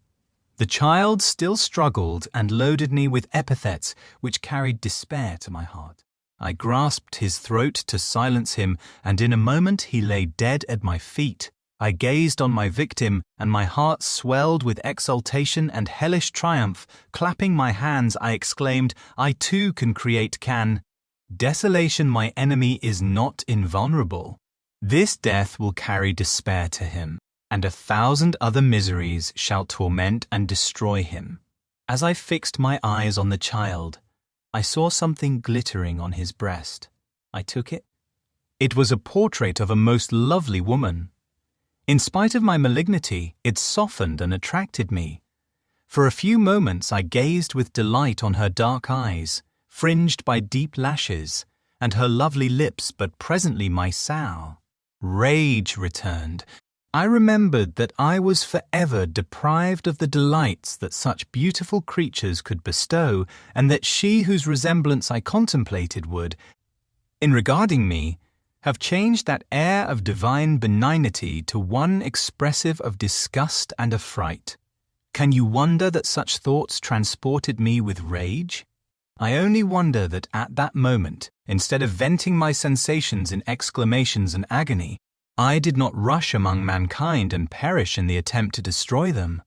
The child still struggled and loaded me with epithets which carried despair to my heart. I grasped his throat to silence him, and in a moment he lay dead at my feet. I gazed on my victim, and my heart swelled with exultation and hellish triumph. Clapping my hands, I exclaimed, "I too can create desolation. My enemy is not invulnerable. This death will carry despair to him, and 1,000 other miseries shall torment and destroy him." As I fixed my eyes on the child, I saw something glittering on his breast. I took it. It was a portrait of a most lovely woman. In spite of my malignity, it softened and attracted me. For a few moments I gazed with delight on her dark eyes, fringed by deep lashes, and her lovely lips, but presently my rage returned. I remembered that I was forever deprived of the delights that such beautiful creatures could bestow, and that she whose resemblance I contemplated would, in regarding me, have changed that air of divine benignity to one expressive of disgust and affright. Can you wonder that such thoughts transported me with rage? I only wonder that at that moment, instead of venting my sensations in exclamations and agony, I did not rush among mankind and perish in the attempt to destroy them.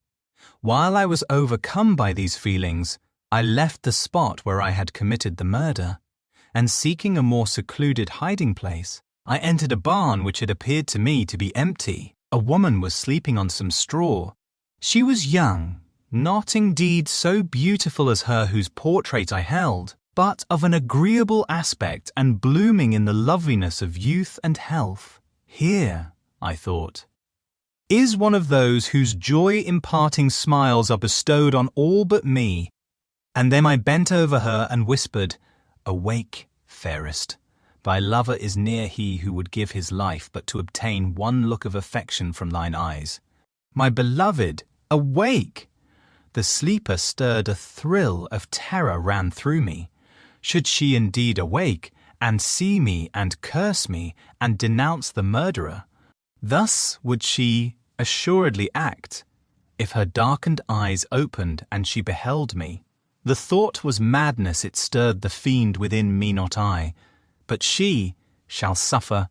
While I was overcome by these feelings, I left the spot where I had committed the murder, and seeking a more secluded hiding place, I entered a barn which had appeared to me to be empty. A woman was sleeping on some straw. She was young, not indeed so beautiful as her whose portrait I held, but of an agreeable aspect and blooming in the loveliness of youth and health. Here, I thought, is one of those whose joy-imparting smiles are bestowed on all but me. And then I bent over her and whispered, "Awake, fairest. Thy lover is near, he who would give his life but to obtain one look of affection from thine eyes. My beloved, awake!" The sleeper stirred, a thrill of terror ran through me. Should she indeed awake, and see me, and curse me, and denounce the murderer? Thus would she assuredly act, if her darkened eyes opened and she beheld me. The thought was madness, it stirred the fiend within me, not I. But she shall suffer.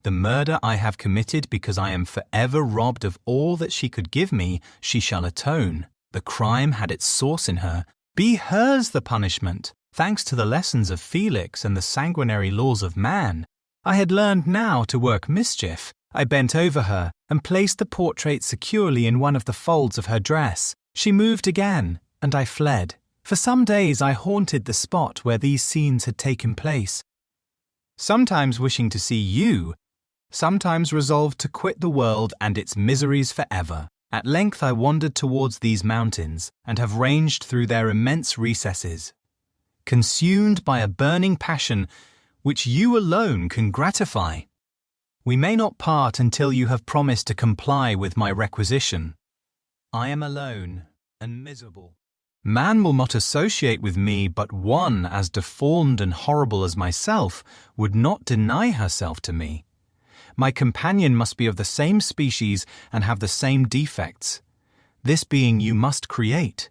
The murder I have committed because I am forever robbed of all that she could give me, she shall atone. The crime had its source in her. Be hers the punishment. Thanks to the lessons of Felix and the sanguinary laws of man, I had learned now to work mischief. I bent over her and placed the portrait securely in one of the folds of her dress. She moved again, and I fled. For some days I haunted the spot where these scenes had taken place, sometimes wishing to see you, sometimes resolved to quit the world and its miseries forever. At length I wandered towards these mountains, and have ranged through their immense recesses, consumed by a burning passion which you alone can gratify. We may not part until you have promised to comply with my requisition. I am alone and miserable. Man will not associate with me, but one as deformed and horrible as myself would not deny herself to me. My companion must be of the same species and have the same defects. This being you must create.